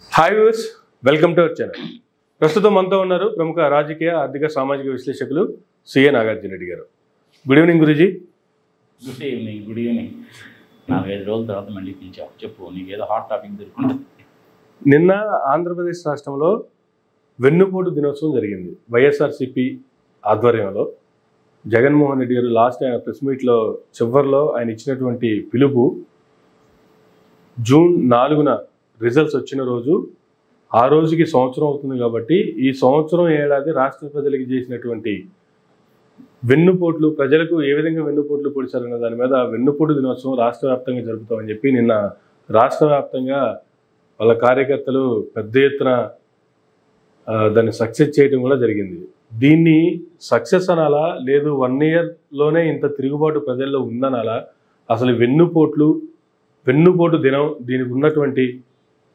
Hi viewers, welcome to our channel. ప్రస్తుతం మనతో ఉన్నారు ప్రముఖ రాజకీయ ఆర్థిక సామాజిక విశ్లేషకులు సిఏ నాగార్జున రెడ్డి గారు. Good evening Guruji. Good evening. 4-5 రోజుల తర్వాత మళ్ళీ పిలిచావు, చెప్పు, నీకు ఏదో హాట్ టాపిక్ దొరుకుంటుంది. నిన్న ఆంధ్రప్రదేశ్ రాష్ట్రంలో వెన్నుపోటు దినోత్సవం జరిగింది. వైఎస్ఆర్సీపీ ఆధ్వర్యంలో జగన్మోహన్ రెడ్డి గారు లాస్ట్ ఆయన ప్రెస్ మీట్లో చివరిలో ఆయన ఇచ్చినటువంటి పిలుపు జూన్ 4న రిజల్ట్స్ వచ్చిన రోజు, ఆ రోజుకి సంవత్సరం అవుతుంది. కాబట్టి ఈ సంవత్సరం ఏడాది రాష్ట్ర ప్రజలకి చేసినటువంటి వెన్నుపోట్లు, ప్రజలకు ఏ విధంగా వెన్నుపోట్లు పొడిచారన్న దాని మీద వెన్నుపోటు దినోత్సవం రాష్ట్ర వ్యాప్తంగా జరుపుతామని చెప్పి నిన్న రాష్ట్ర వ్యాప్తంగా వాళ్ళ కార్యకర్తలు పెద్ద ఎత్తున దాన్ని సక్సెస్ చేయడం కూడా జరిగింది. దీన్ని సక్సెస్ అనాలా, లేదు 1 ఇయర్లోనే ఇంత తిరుగుబాటు ప్రజల్లో ఉందనాలా? అసలు వెన్నుపోటు దినం, దీనికి ఉన్నటువంటి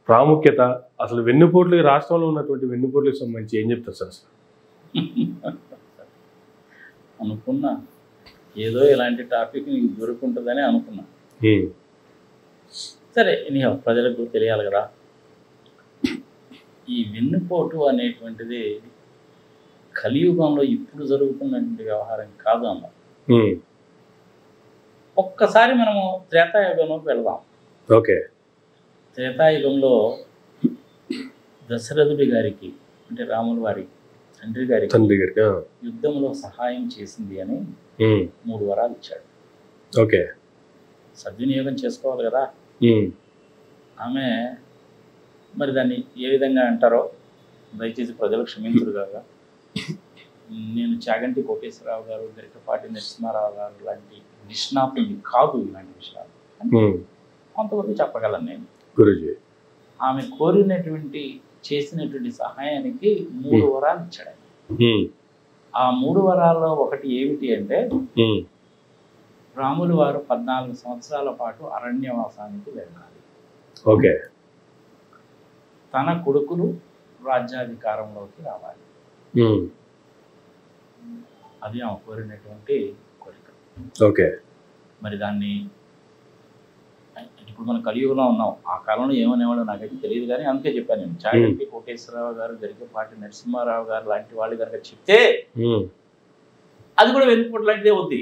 ప్రాముఖ్యత, అసలు వెన్నుపోట్లు రాష్ట్రంలో ఉన్నటువంటి వెన్నుపోట్లకు సంబంధించి ఏం చెప్తారు సార్? అనుకున్నా ఏదో ఇలాంటి టాపిక్ నీకు దొరుకుంటుందని అనుకున్నా. సరే, నీ ప్రజలకు తెలియాలి కదా. ఈ వెన్నుపోటు అనేటువంటిది కలియుగంలో ఇప్పుడు జరుగుతున్నటువంటి వ్యవహారం కాదు అన్న. ఒక్కసారి మనము త్రేతాయుగంలోకి వెళదాం. ఓకే. త్రేతాయుగంలో దశరథుడి గారికి, అంటే రాముల వారి తండ్రి గారికి యుద్ధంలో సహాయం చేసింది అని 3 వరాలు ఇచ్చాడు. ఓకే. సద్వినియోగం చేసుకోవాలి కదా. ఆమె మరి దాన్ని ఏ విధంగా అంటారో దయచేసి ప్రజలు క్షమించరు కాగా. నేను చాగంటి కోటేశ్వరరావు గారు, గరికపాటి నరసింహారావు గారు లాంటి నిష్ణాతుని కాదు ఇలాంటి విషయాలు, కొంతవరకు చెప్పగలను నేను. గురుజీ ఆమె కోరినటువంటి, చేసినటువంటి సహాయానికి 3 వరాలు ఇచ్చాడు. ఆ 3 వరాల్లో ఒకటి ఏమిటి అంటే, రాములు వారు 14 సంవత్సరాల పాటు అరణ్యవాసానికి వెళ్ళాలి. ఓకే. తన కొడుకులు రాజ్యాధికారంలోకి రావాలి. అది ఆమె కోరినటువంటి కోరిక. ఓకే. మరి దాన్ని ఇప్పుడు మనం కలియుగంలో ఉన్నాం. ఆ కాలంలో ఏమనేవాడో నాకైతే తెలియదు, కానీ అందుకే చెప్పాను నేను. చాగంటి కోటేశ్వరరావు గారు, గరికపాటి నరసింహారావు గారు లాంటి వాళ్ళు కనుక చెప్తే అది కూడా వెనుకపోటు లాంటిదే ఉంది.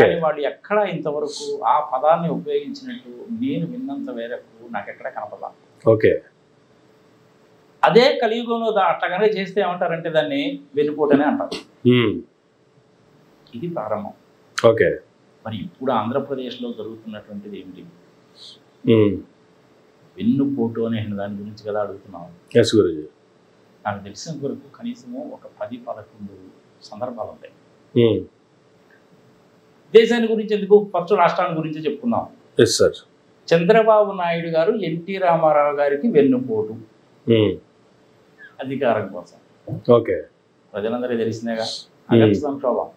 కానీ వాళ్ళు ఎక్కడ ఇంతవరకు ఆ పదాన్ని ఉపయోగించినట్టు నేను విన్నంత వేరకు నాకు ఎక్కడ కనపడలా. ఓకే. అదే కలియుగంలో అట్లా కనుక చేస్తే ఏమంటారంటే దాన్ని వెన్నుపోటనే అంటారు. ఇది ప్రారంభం. ఓకే. మరి ఇప్పుడు ఆంధ్రప్రదేశ్లో జరుగుతున్నటువంటిది ఏమిటి? వెన్నుపోటు అనే దాని గురించి కదా అడుగుతున్నాం. నాకు తెలిసిన వరకు కనీసము ఒక 10-11 సందర్భాలు ఉంటాయి. దేశాన్ని గురించి ఎందుకు, ఫస్ట్ రాష్ట్రాన్ని గురించి చెప్పుకుందాం. చంద్రబాబు నాయుడు గారు ఎన్టీ రామారావు గారికి వెన్నుపోటు అధికారం కోసం. ఓకే. ప్రజలందరూ తెలిసినగా ఆగస్టు సంక్షోభం.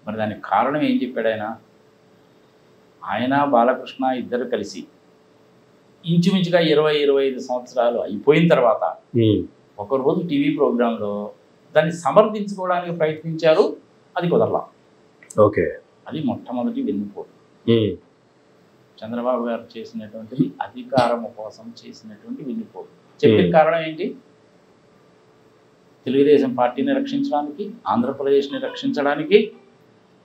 మరి దానికి కారణం ఏం చెప్పాడు ఆయన బాలకృష్ణ ఇద్దరు కలిసి ఇంచుమించుగా 20-25 సంవత్సరాలు అయిపోయిన తర్వాత ఒకరోజు టీవీ ప్రోగ్రాంలో దాన్ని సమర్థించుకోవడానికి ప్రయత్నించారు. అది కుదరలా. ఓకే. అది మొట్టమొదటి వెన్నుపోటు. చంద్రబాబు గారు చేసినటువంటిది అధికారం కోసం చేసినటువంటి వెన్నుపోటు. చెప్పిన కారణం ఏంటి? తెలుగుదేశం పార్టీని రక్షించడానికి, ఆంధ్రప్రదేశ్ని రక్షించడానికి.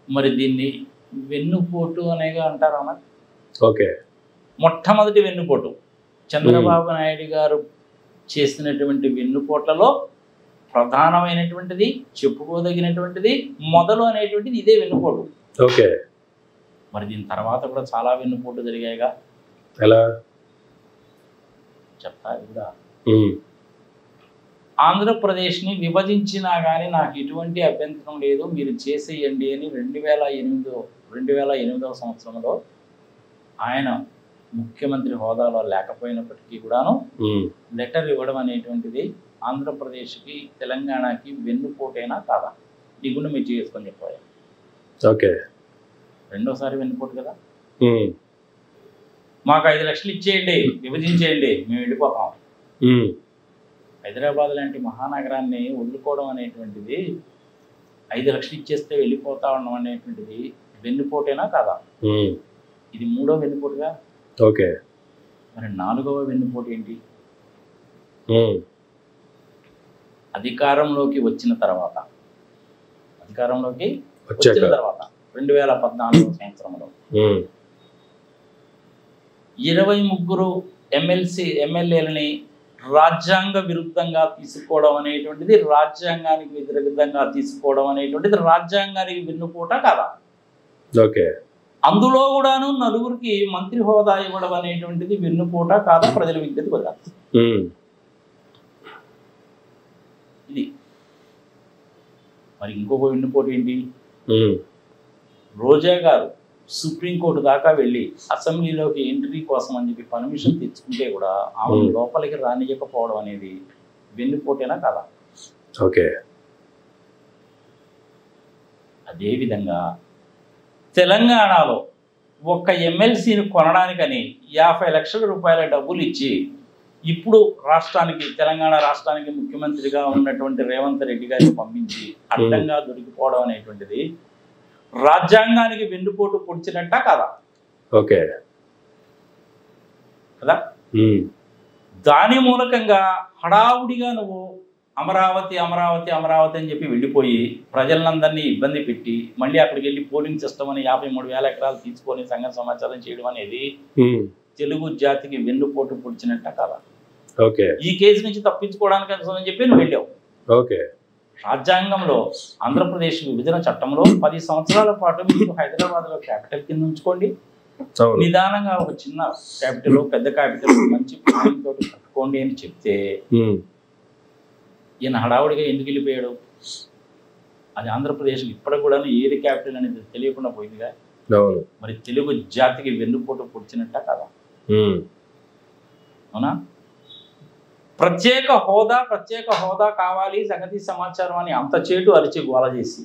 మరి దీన్ని వెన్నుపోటు అనేగా అంటారు అన్న. ఓకే. మొట్టమొదటి వెన్నుపోటు చంద్రబాబు నాయుడు గారు చేసినటువంటి వెన్నుపోట్లలో ప్రధానమైనటువంటిది, చెప్పుకోదగినటువంటిది, మొదలు అనేటువంటిది ఇదే వెన్నుపోటు. ఓకే. మరి దీని తర్వాత కూడా చాలా వెన్నుపోటు జరిగాయిగా. ఎలా చెప్తా కూడా. ఆంధ్రప్రదేశ్ని విభజించినా కానీ నాకు ఎటువంటి అభ్యంతరం లేదు, మీరు చేసేయండి అని 2008వ సంవత్సరంలో ఆయన ముఖ్యమంత్రి హోదాలో లేకపోయినప్పటికీ కూడాను లెటర్ ఇవ్వడం అనేటువంటిది ఆంధ్రప్రదేశ్కి, తెలంగాణకి వెన్నుపోటైనా కాదా? ఈ గుండె మీరు చేసుకొని చెప్పారు. ఓకే. రెండోసారి వెన్నుపోటు కదా. మాకు 5 లక్షలు ఇచ్చేయండి, విభజించేయండి, మేము వెళ్ళిపోతాం. హైదరాబాద్ లాంటి మహానగరాన్ని వదులుకోవడం అనేటువంటిది, 5 లక్షలు ఇచ్చేస్తే వెళ్ళిపోతా ఉండడం అనేటువంటిది వెన్నుపోటేనా కాదా? ఇది 3వ వెన్నుపోటుగా. ఓకే. మరి 4వ వెన్నుపోటు ఏంటి? అధికారంలోకి వచ్చిన తర్వాత 2014 సంవత్సరంలో 23 ఎమ్మెల్యేలని రాజ్యాంగ విరుద్ధంగా తీసుకోవడం అనేటువంటిది, రాజ్యాంగానికి విరుద్ధంగా తీసుకోవడం అనేటువంటిది రాజ్యాంగానికి వెన్నుపోట కాదా? ఓకే. అందులో కూడాను 4గురికి మంత్రి హోదా ఇవ్వడం అనేటువంటిది వెన్నుపోట కాదా? ప్రజల విజ్ఞతకు వదలాలి. ఇది మరి ఇంకొక వెన్నుపోటు ఏంటి? రోజా గారు సుప్రీంకోర్టు దాకా వెళ్ళి అసెంబ్లీలోకి ఎంట్రీ కోసం అని చెప్పి పర్మిషన్ తెచ్చుకుంటే కూడా ఆమె లోపలికి రానియకపోవడం అనేది వెన్నుపోటేనా కాదా? ఓకే. అదేవిధంగా తెలంగాణలో ఒక్క ఎమ్మెల్సీని కొనడానికని 50 లక్షల రూపాయల డబ్బులు ఇచ్చి ఇప్పుడు తెలంగాణ రాష్ట్రానికి ముఖ్యమంత్రిగా ఉన్నటువంటి రేవంత్ రెడ్డి గారిని పంపించి అడ్డంగా దొరికిపోవడం అనేటువంటిది రాజ్యాంగానికి వెన్నుపోటు పొడిచినట్ట కాదా? ఓకే కదా. దాని మూలకంగా హడావుడిగా నువ్వు అమరావతి అమరావతి అమరావతి అని చెప్పి వెళ్ళిపోయి ప్రజలందరినీ ఇబ్బంది పెట్టి మళ్ళీ అక్కడికి వెళ్ళి పోలింగ్ సిస్టమ్ అని 53,000 ఎకరాలు తీసుకొని సంఘ సమాచారం చేయడం అనేది తెలుగు జాతికి వెన్నుపోటు పొడిచినట్ట కాదా? ఓకే. ఈ కేసు నుంచి తప్పించుకోవడానికి అని చెప్పి నువ్వు వెళ్ళావు. ఓకే. రాజ్యాంగంలో ఆంధ్రప్రదేశ్ విభజన చట్టంలో 10 సంవత్సరాల పాటు మీకు హైదరాబాద్లో క్యాపిటల్ కింద ఉంచుకోండి, నిదానంగా ఒక చిన్న క్యాపిటల్ పెద్ద క్యాపిటల్ మంచి ప్లానింగ్ తోటి కట్టుకోండి అని చెప్తే ఈయన హడావుడిగా ఎందుకు వెళ్ళిపోయాడు? అది ఆంధ్రప్రదేశ్ ఇప్పటికి కూడా ఏది క్యాపిటల్ అనేది తెలియకుండా పోయిందిగా. మరి తెలుగు జాతికి వెన్నుపోటు పొడిచినట్ట కదా? అవునా? ప్రత్యేక హోదా కావాలి సంగతి సమాచారం అని అంత చేటు అరిచి గోల చేసి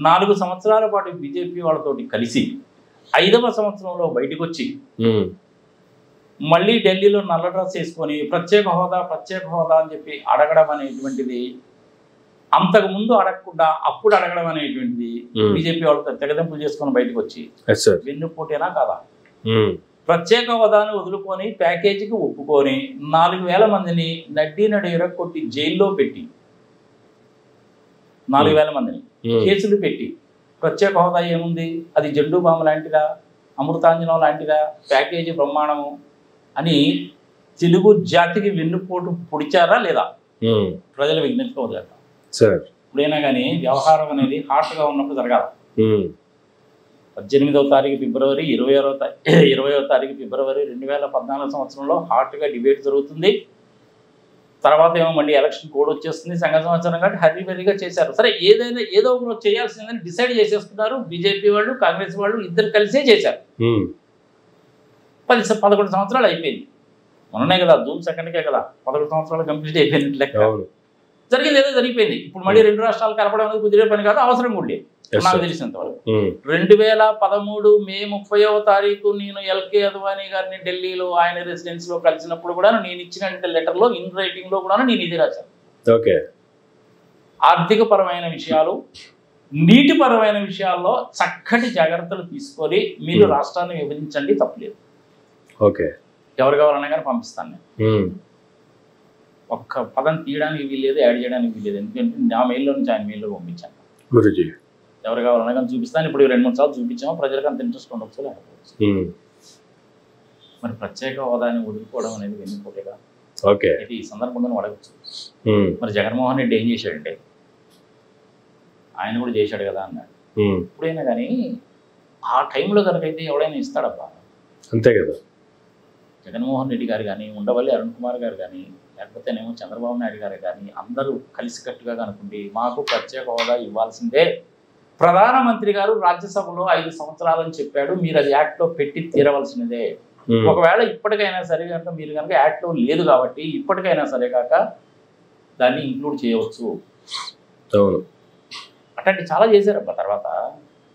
4 సంవత్సరాల పాటు బీజేపీ వాళ్ళతోటి కలిసి 5వ సంవత్సరంలో బయటకు వచ్చి మళ్ళీ ఢిల్లీలో నల్ల డ్రెస్ వేసుకొని ప్రత్యేక హోదా అని చెప్పి అడగడం అనేటువంటిది అంతకుముందు అడగకుండా అప్పుడు అడగడం అనేటువంటిది బీజేపీ వాళ్ళతో తెగదెంపులు చేసుకొని బయటకు వచ్చి వెన్నుపోటేనా కాదా? ప్రత్యేక హోదాను వదులుకొని ప్యాకేజీకి ఒప్పుకొని 4,000 మందిని నడ్డి ఎరగొట్టి జైల్లో పెట్టి 4,000 మందిని కేసులు పెట్టి ప్రత్యేక హోదా ఏముంది? అది జెండు బాంబు లాంటిదా, అమృతాంజనం లాంటిదా, ప్యాకేజీ బ్రహ్మాండము అని తెలుగు జాతికి వెన్నుపోటు పొడిచారా లేదా? ప్రజల విజ్ఞతగా వదిలేట. ఇప్పుడైనా కానీ వ్యవహారం అనేది హాట్గా ఉన్నప్పుడు జరగాల. 18వ తారీఖు ఫిబ్రవరి 20వ తారీఖు ఫిబ్రవరి 2014 సంవత్సరంలో హాట్గా డిబేట్ జరుగుతుంది. తర్వాత ఏమో మళ్ళీ ఎలక్షన్ కోడ్ వచ్చేస్తుంది, సంఘ సంవత్సరం కాబట్టి హరిబరిగా చేశారు. సరే, ఏదో ఒక రోజు చేయాల్సిందని డిసైడ్ చేసేసుకున్నారు. బీజేపీ వాళ్ళు కాంగ్రెస్ వాళ్ళు ఇద్దరు కలిసే చేశారు. 11 సంవత్సరాలు అయిపోయింది. మొన్ననే కదా, జూన్ 2కే కదా 11 సంవత్సరాలు కంప్లీట్ అయిపోయింది లెక్క. జరిగింది ఏదో జరిగిపోయింది. ఇప్పుడు మళ్ళీ 2 రాష్ట్రాలు కలపడం అనేది కుదిరే పని కాదు, అవసరం కూడా లేదు నాకు తెలిసినంత వరకు. 2013 మే 30వ తారీఖు నేను ఎల్కే అద్వానీ గారిని ఢిల్లీలో ఆయన రెసిడెన్సీలో కలిసినప్పుడు కూడా నేను ఇచ్చిన లెటర్లో ఇన్ రైటింగ్ లో కూడా నేను ఇది రాశాను. ఆర్థిక పరమైన విషయాలు, నీటిపరమైన విషయాల్లో చక్కటి జాగ్రత్తలు తీసుకొని మీరు రాష్ట్రాన్ని విభజించండి, తప్పలేదు. ఎవరు కావాలన్నా కానీ పంపిస్తాను నేను. ఒక్క పదం తీయడానికి వీల్లేదు, యాడ్ చేయడానికి వీల్లేదు. ఎందుకంటే నా మెయిల్లో నుంచి ఆయన మెయిల్లో పంపించాను. ఎవరు కావాలన్నా కానీ చూపిస్తాను. ఇప్పుడు 2-3 సార్లు చూపించాము, ప్రజలకు అంత ఇంట్రెస్ట్ ఉండవచ్చు లేకపోవచ్చు. మరి ప్రత్యేక హోదాని వదులుకోవడం అనేది వెన్నుపోటేగా. ఇది ఈ సందర్భంగా అడగచ్చు. మరి జగన్మోహన్ రెడ్డి ఏం చేశాడంటే ఆయన కూడా చేశాడు కదా అన్నాడు. ఇప్పుడైనా కానీ ఆ టైంలో కనుకైతే ఎవడైనా ఇస్తాడబ్బా, అంతే కదా. జగన్మోహన్ రెడ్డి గారు కానీ, ఉండవల్లి అరుణ్ కుమార్ గారు కానీ, లేకపోతేనేమో చంద్రబాబు నాయుడు గారు కానీ అందరూ కలిసికట్టుగా కనుకుండి మాకు ప్రత్యేక హోదా ఇవ్వాల్సిందే, ప్రధానమంత్రి గారు రాజ్యసభలో 5 సంవత్సరాలని చెప్పాడు, మీరు అది యాక్ట్లో పెట్టి తీరవలసినదే. ఒకవేళ ఇప్పటికైనా సరే కనుక మీరు కనుక యాక్ట్లో లేదు కాబట్టి ఇప్పటికైనా సరే కాక దాన్ని ఇంక్లూడ్ చేయవచ్చు. అట్లాంటి చాలా చేశారబ్బా. తర్వాత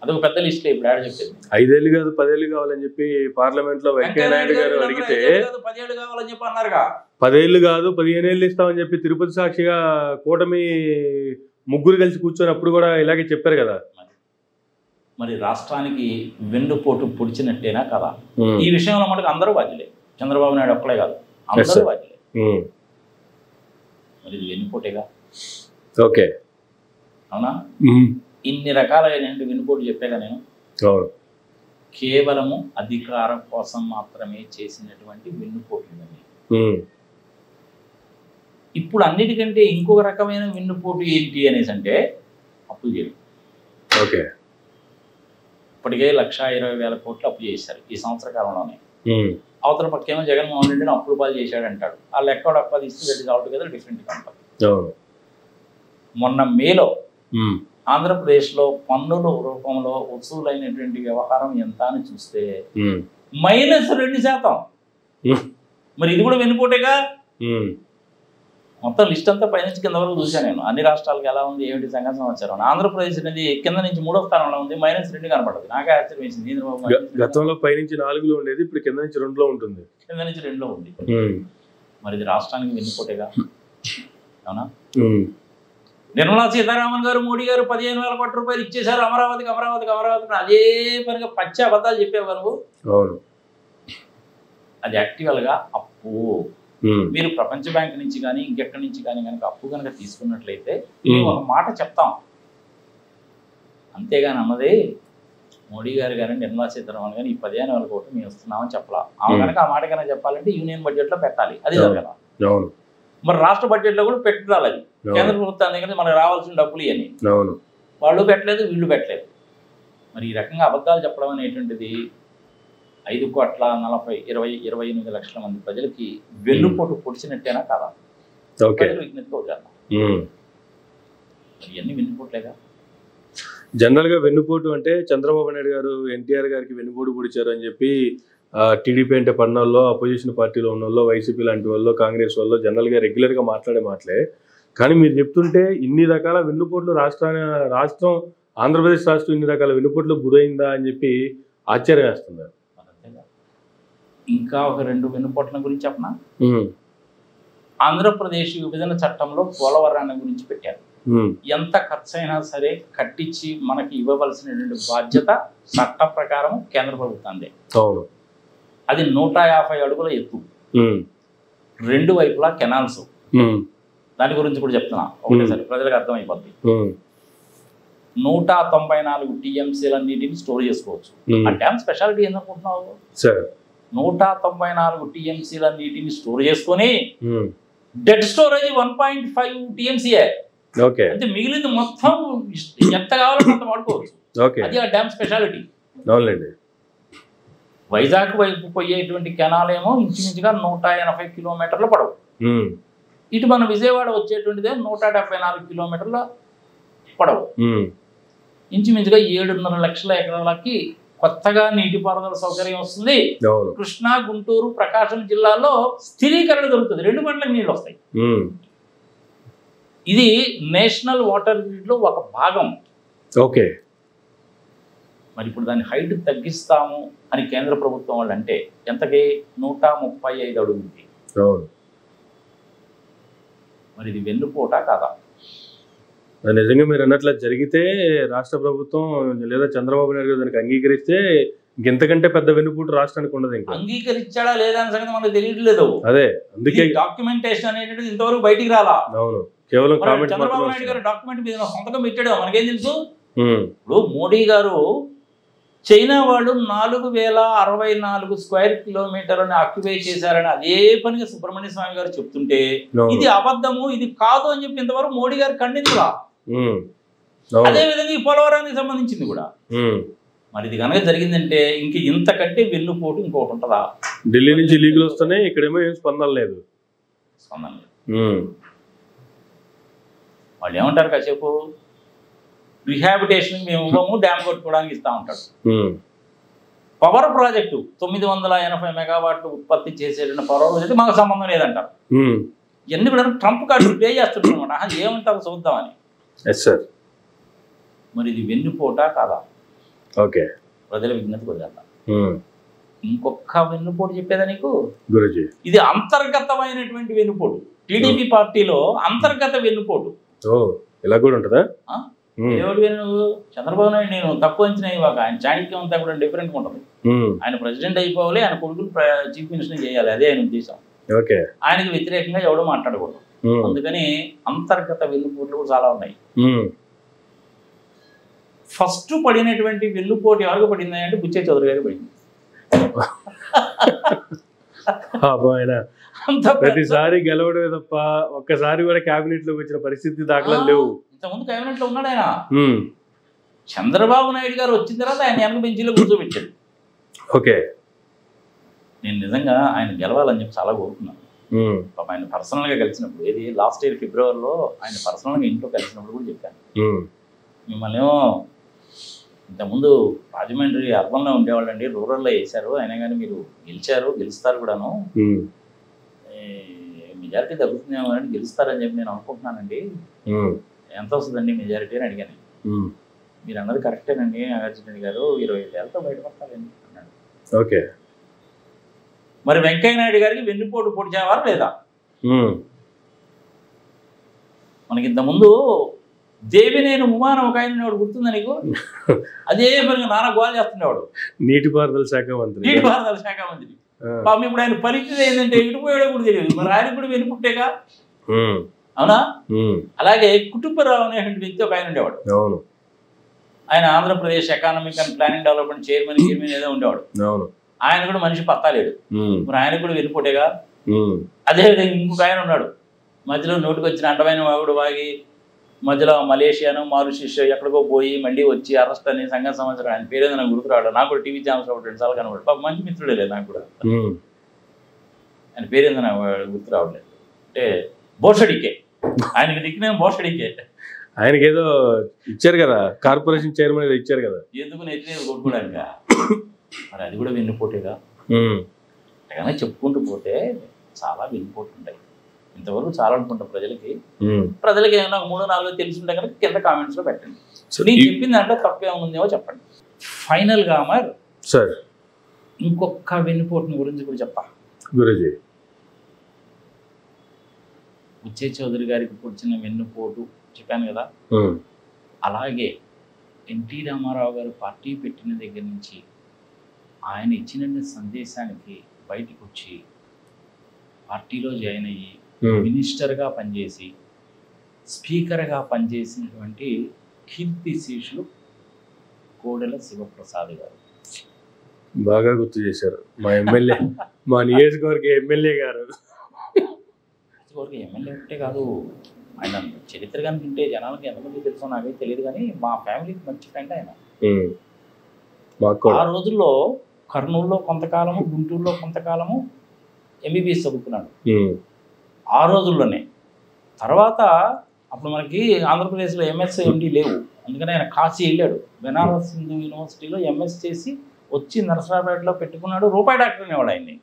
అదొక పెద్ద లిస్ట్ ఇప్పుడు యాడ్ చెప్పేది. 5 ఏళ్ళు కాదు 10 ఏళ్ళు కావాలని చెప్పి పార్లమెంట్ లో వెంకయ్య నాయుడు గారు అడిగితే 10 ఏళ్ళు కావాలని చెప్పి అన్నారుగా. 10 ఏళ్ళు కాదు 15 ఏళ్ళు ఇస్తామని చెప్పి తిరుపతి సాక్షిగా కూటమి ముగ్గురు కలిసి కూర్చొని కూడా ఇలాగే చెప్పారు కదా. మరి రాష్ట్రానికి వెన్నుపోటు పొడిచినట్టేనా కదా? ఈ విషయంలో మనకు అందరూ బాధ్యులే. చంద్రబాబు నాయుడు ఒక్కలే కాదు, అందరూ వాటిలే. మరి ఇది వెన్నుపోటేగా. ఓకే, అవునా? ఇన్ని రకాలైన వెన్నుపోటు చెప్పాగా నేను. కేవలము అధికారం కోసం మాత్రమే చేసినటువంటి వెన్నుపోటు ఇవన్నీ. ఇప్పుడు అన్నిటికంటే ఇంకొక రకమైన వెన్నుపోటు ఏంటి అనేసి అంటే అప్పులు చేయడం. ఓకే, ఇప్పటికే 1,20,000 కోట్లు అప్పు చేశారు ఈ సంవత్సర కాలంలోనే. అవతల పక్కేమో జగన్మోహన్ రెడ్డిని అప్పులు పాలు చేశాడు అంటాడు. వాళ్ళు ఎక్కడ అప్పు తీస్తే that is altogether different company. మొన్న మేలో ఆంధ్రప్రదేశ్లో పన్నుల రూపంలో వసూలైనటువంటి వ్యవహారం ఎంత అని చూస్తే -2%. మరి ఇది కూడా వెన్నుపోటేగా. మొత్తం లిస్ట్ అంతా పైనుంచి కింద వరకు చూశాను నేను. అన్ని రాష్ట్రాలకు ఎలా ఉంది ఏమిటి సంగతి సమాచారం. ఆంధ్రప్రదేశ్ అనేది కింద నుంచి 3వ స్థానంలో ఉంది, -2 కనపడదు. నాకే ఆశ్చర్యం వేసింది. గతంలో పైనుంచి 4లో ఉండేది, ఇప్పుడు కింద నుంచి 2లో ఉంటుంది. కింద నుంచి 2లో ఉంది. మరి ఇది రాష్ట్రానికి వెన్నుపోటేగా. అవునా? నిర్మలా సీతారామన్ గారు, మోడీ గారు 15,000 కోట్ల రూపాయలు ఇచ్చేశారు అమరావతికి. అదే పనిగా పచ్చి అబద్ధాలు చెప్పేవారు నువ్వు. అది యాక్టివల్గా అప్పు. మీరు ప్రపంచ బ్యాంక్ నుంచి కానీ ఇంకెక్కడి నుంచి కానీ కనుక అప్పు కనుక తీసుకున్నట్లయితే మేము ఒక మాట చెప్తాం. అంతేగాని అన్నది మోడీ గారు కానీ నిర్మలా సీతారామన్ కానీ ఈ 15,000 కోట్లు మేము ఇస్తున్నామని చెప్పాలా. ఆమె కనుక ఆ మాట కనుక చెప్పాలంటే యూనియన్ బడ్జెట్లో పెట్టాలి, అది జరగాల. మరి రాష్ట్ర బడ్జెట్లో కూడా పెట్టాలి. అది కేంద్ర ప్రభుత్వం దగ్గర మనకు రావాల్సిన డబ్బులు ఇవన్నీ వాళ్ళు పెట్టలేదు, వీళ్ళు పెట్టలేదు. మరి ఈ రకంగా అబద్ధాలు చెప్పడం అనేటువంటిది 5,40,28 లక్షల మంది ప్రజలకి వెన్నుపోటు పొడిచినట్టేనా కాదా? ప్రజలు విజ్ఞతగా వదిలేద్దాం. ఇవన్నీ వెన్నుపోట్లేగా. జనరల్ గా వెన్నుపోటు అంటే చంద్రబాబు నాయుడు గారు ఎన్టీఆర్ గారికి వెన్నుపోటు పొడిచారు అని చెప్పి టీడీపీ అంటే పన్నాల్లో అపోజిషన్ పార్టీలో ఉన్న వాళ్ళు, వైసీపీ లాంటి వాళ్ళు, కాంగ్రెస్ వాళ్ళు జనరల్ గా రెగ్యులర్ గా మాట్లాడే మాటలే. కానీ మీరు చెప్తుంటే ఇన్ని రకాల వెన్నుపోట్లు రాష్ట్రం ఆంధ్రప్రదేశ్ రాష్ట్రం ఇన్ని రకాల వెన్నుపోట్లకు గురైందా అని చెప్పి ఆశ్చర్యం వేస్తున్నారు. ఇంకా ఒక 2 వెన్నుపోట్ల గురించి చెప్పనా? ఆంధ్రప్రదేశ్ విభజన చట్టంలో పోలవరాన్ని గురించి పెట్టారు. ఎంత ఖర్చు అయినా సరే కట్టించి మనకి ఇవ్వవలసినటువంటి బాధ్యత చట్ట ప్రకారం కేంద్ర ప్రభుత్వాన్ని. అది 150 అడుగుల ఎత్తు, 2 వైపులా కెనాల్స్. దాని గురించి కూడా చెప్తున్నా ఒకటేసారి ప్రజలకు అర్థమైపోద్ది. 194 TMCలన్నిటిని స్టోర్ చేసుకోవచ్చు. ఆ డ్యామ్ స్పెషాలిటీ ఏందనుకుంటున్నావు? 194 TMCలన్నిటిని స్టోర్ చేసుకొని డెడ్ స్టోరేజ్ 1.5 TMCయే. అంటే మిగిలింది మొత్తం ఎంత కావాలో అంత వాడుకోవచ్చు. అది ఆ డ్యామ్ స్పెషాలిటీ. వైజాగ్ వైపు పోయేటువంటి కెనాల్ ఏమో ఇంచుమించుగా 180 కిలోమీటర్ల పొడవు. ఇటు మన విజయవాడ వచ్చేటువంటిదే 174 కిలోమీటర్ల పొడవు. ఇంచుమించుగా 7.5 లక్షల ఎకరాలకి కొత్తగా నీటిపారుదల సౌకర్యం వస్తుంది. కృష్ణా, గుంటూరు, ప్రకాశం జిల్లాలో స్థిరీకరణ దొరుకుతుంది. 2 గంటలకు నీళ్ళు వస్తాయి. ఇది నేషనల్ వాటర్ గ్రిడ్ లో ఒక భాగం. మరి ఇప్పుడు దాని హైట్ తగ్గిస్తాము అని కేంద్ర ప్రభుత్వం వాళ్ళు అంటే ఎంతకి? 135 అడుగులకి. మరి ఇది వెన్నుపోటా కాదా? నిజంగా మీరు అన్నట్లు జరిగితే రాష్ట్ర ప్రభుత్వం లేదా చంద్రబాబు నాయుడు దానికి అంగీకరిస్తే ఇంతకంటే పెద్ద వెన్నుపోటు రాష్ట్రానికి ఉండదు. ఇంకా అంగీకరించాడా లేదా అనే సంగతి మనకు తెలియట్లేదు. అదే అందుకే డాక్యుమెంటేషన్ అనేటువంటిది ఇంతవరకు బయటికి రాలా. కేవలం చంద్రబాబు నాయుడు గారు డాక్యుమెంట్ మీద సంతకం పెట్టాడు, మనకేం తెలుసు? ఇప్పుడు మోడీ గారు చైనా వాళ్ళు 4,064 స్క్వేర్ కిలోమీటర్లని ఆక్యుపై చేశారని అదే పనిగా సుబ్రహ్మణ్య స్వామి గారు చెప్తుంటే ఇది అబద్ధము, ఇది కాదు అని చెప్పి ఇంతవరకు మోడీ గారు ఖండించరా. అదే విధంగా ఈ పోలవరానికి సంబంధించింది కూడా. మరి ఇది కనుక జరిగిందంటే ఇంక ఇంతకంటే వెన్నుపోటు ఇంకొకటి ఉంటుందా? ఢిల్లీ నుంచి లీగులు వస్తున్నాయి, ఇక్కడేమో ఏం స్పందన లేదు. వాళ్ళు ఏమంటారు? కాసేపు రిహాబిటేషన్ మేము ఇవ్వము, డ్యామ్ కట్టుకోవడానికి ఇస్తా ఉంటాడు. పవర్ ప్రాజెక్టు 980 మెగావాట్లు ఉత్పత్తి చేసేటువంటి పవర్ ప్రాజెక్టు మాకు సంబంధం లేదంటారు. ఇవన్నీ కూడా ట్రంప్ కార్డు ప్లే చేస్తుంటారు అనమాట. అది ఏమంటారు చూద్దామని. మరి ఇది వెన్నుపోటా కాదా? ప్రజల విజ్ఞతకు వదిలేద్దాం. ఇంకొక వెన్నుపోటు చెప్పేదా నీకు గురూజీ? ఇది అంతర్గతమైనటువంటి వెన్నుపోటు. టీడీపీ పార్టీలో అంతర్గత వెన్నుపోటు. ఇలా కూడా ఉంటుందా? ఎవరు నువ్వు చంద్రబాబు నాయుడు నేను తక్కువ అంచనా ఇవ్వక ఆయన చాణక్యం అంతా కూడా డిఫరెంట్గా ఉంటుంది. ఆయన ప్రెసిడెంట్ అయిపోవాలి, ఆయన కొడుకులు చీఫ్ మినిస్టర్ చేయాలి, అదే ఆయన ఉద్దేశం. ఆయనకి వ్యతిరేకంగా ఎవడో మాట్లాడకూడదు. అందుకని అంతర్గత వెన్నుపోట్లు కూడా చాలా ఉన్నాయి. ఫస్ట్ పడినటువంటి వెన్నుపోటు ఎవరికి పడింది అంటే బుచ్చే చౌదరి గారికి పడింది. ప్రతిసారి గెలవడమే తప్ప ఒక్కసారి కూడా కేబినెట్ లోకి వచ్చిన పరిస్థితి దాఖలాలు లేవు. ఇంతకుముందు కేబినెట్ లో ఉన్నాడు ఆయన. చంద్రబాబు నాయుడు గారు వచ్చిన తర్వాత ఆయన వెనక బెంచీలో కూర్చోబెట్టాడు. ఓకే, నేను నిజంగా ఆయన గెలవాలని చెప్పి చాలా కోరుకున్నాను. ఆయన పర్సనల్ గా కలిసినప్పుడు, ఏది లాస్ట్ ఇయర్ ఫిబ్రవరిలో ఆయన పర్సనల్ గా ఇంట్లో కలిసినప్పుడు కూడా చెప్పాను, మిమ్మల్ని ఏమో ఇంతకుముందు రాజమండ్రి అర్బన్లో ఉండేవాళ్ళండి, రూరల్లో వేశారు, అయినా కానీ మీరు గెలుస్తారు కూడాను, మెజారిటీ తగ్గుతుందేమో అని గెలుస్తారని చెప్పి నేను అనుకుంటున్నానండి. ఎంత వస్తుందండి మెజారిటీ అని అడిగాను. మీరు అన్నది కరెక్టేనండి నాగార్జున గారు, 25,000తో బయటపడతారండి అన్నాడు. ఓకే, మరి వెంకయ్య నాయుడు గారికి వెన్నుపోటు పొడిచేవారు లేదా? మనకి ఇంతకుముందు దేవినేని ఉమానం ఒక ఆయన గుర్తుందా నీకు? అదే పనిగా నాన్న గోల్ చేస్తుండేవాడు, నీటిపారుదల శాఖ మంత్రి. పాపం ఇప్పుడు ఆయన పరిస్థితి ఏంటంటే ఇటుపోయాడో కూడా తెలియదు. మరి ఆయన కూడా వెనుపుట్టేగా, అవునా? అలాగే కుటుంబరావు అనేటువంటి వ్యక్తి ఒక ఆయన ఉండేవాడు. అవును, ఆయన Andhra Pradesh economic and planning development chairman ఏదో ఉండేవాడు. అవును, ఆయన కూడా మనిషి పత్తాలేడు. మరి ఆయన కూడా వెనుపుట్టేగా. అదేవిధంగా ఇంకొక ఆయన ఉన్నాడు, మధ్యలో నోటికి వచ్చిన అండమైన వాగుడు వాగి మధ్యలో మలేషియాను మారిషియస్ ఎక్కడికో పోయి మళ్ళీ వచ్చి అరెస్ట్ అని సంఘం సంవత్సరం. ఆయన పేరేదో నాకు గుర్తు రావడం, నాకు కూడా టీవీ ఛానల్స్ ఒకటి 2 సార్లు కనబడు. పాప మంచి మిత్రుడే లేదు నాకు కూడా, ఆయన పేరేందో నాకు గుర్తు రావట్లేదు. అంటే బోషడికే, ఆయనకి నిక్నేమ్ బోషడికే. ఆయనకి ఏదో ఇచ్చారు కదా, కార్పొరేషన్ చైర్మన్ ఏదో ఇచ్చారు కదా, ఎందుకు నెత్తినేది కొట్టుకోవడానికి. మరి అది కూడా వెన్నుపోటేగా. కానీ చెప్పుకుంటూ పోతే చాలా వెన్నుపోటు ఉంటాయి. ఇంతవరకు చాలా అనుకుంటా ప్రజలకి ఏమైనా 3-4 తెలిసి ఉంటే కనుక కింద కామెంట్స్ లో పెట్టండి. నేను చెప్పిన దాంట్లో తప్పే ఉందేమో చెప్పండి. ఫైనల్ గా మరి సార్ ఇంకొక వెన్నుపోటుని గురించి కూడా చెప్పా. గురూజీ, బుచ్చే చౌదరి గారికి పొడిచిన వెన్నుపోటు చెప్పాను కదా, అలాగే ఎన్టీ రామారావు గారు పార్టీ పెట్టిన దగ్గర నుంచి ఆయన ఇచ్చిన సందేశానికి బయటకు వచ్చి పార్టీలో జాయిన్ అయ్యి మినిస్టర్గా పనిచేసి స్పీకర్గా పనిచేసినటువంటి కీర్తిశేషులు కోడెల శివప్రసాద్ గారు. బాగా గుర్తు చేశారు. మా ఎమ్మెల్యే, మా నియోజకవర్గ ఎమ్మెల్యే గారు. ఎమ్మెల్యే అంటే కాదు, ఆయన చరిత్ర కనుకుంటే జనాలకి ఎంతమంది తెలుసో నాకైతే తెలియదు, కానీ మా ఫ్యామిలీకి మంచి ఫ్రెండ్ ఆయన. ఆ రోజుల్లో కర్నూలులో కొంతకాలము, గుంటూరులో కొంతకాలము ఎంబీబీఎస్ చదువుకున్నాడు ఆ రోజుల్లోనే. తర్వాత అప్పుడు మనకి ఆంధ్రప్రదేశ్లో ఎంఎస్ ఎండి లేవు, అందుకని ఆయన కాశీ వెళ్ళాడు. బెనారస్ హిందూ యూనివర్సిటీలో ఎంఎస్ చేసి వచ్చి నరసరావుపేటలో పెట్టుకున్నాడు. రూపాయి డాక్టర్ అనేవాడు ఆయన్ని.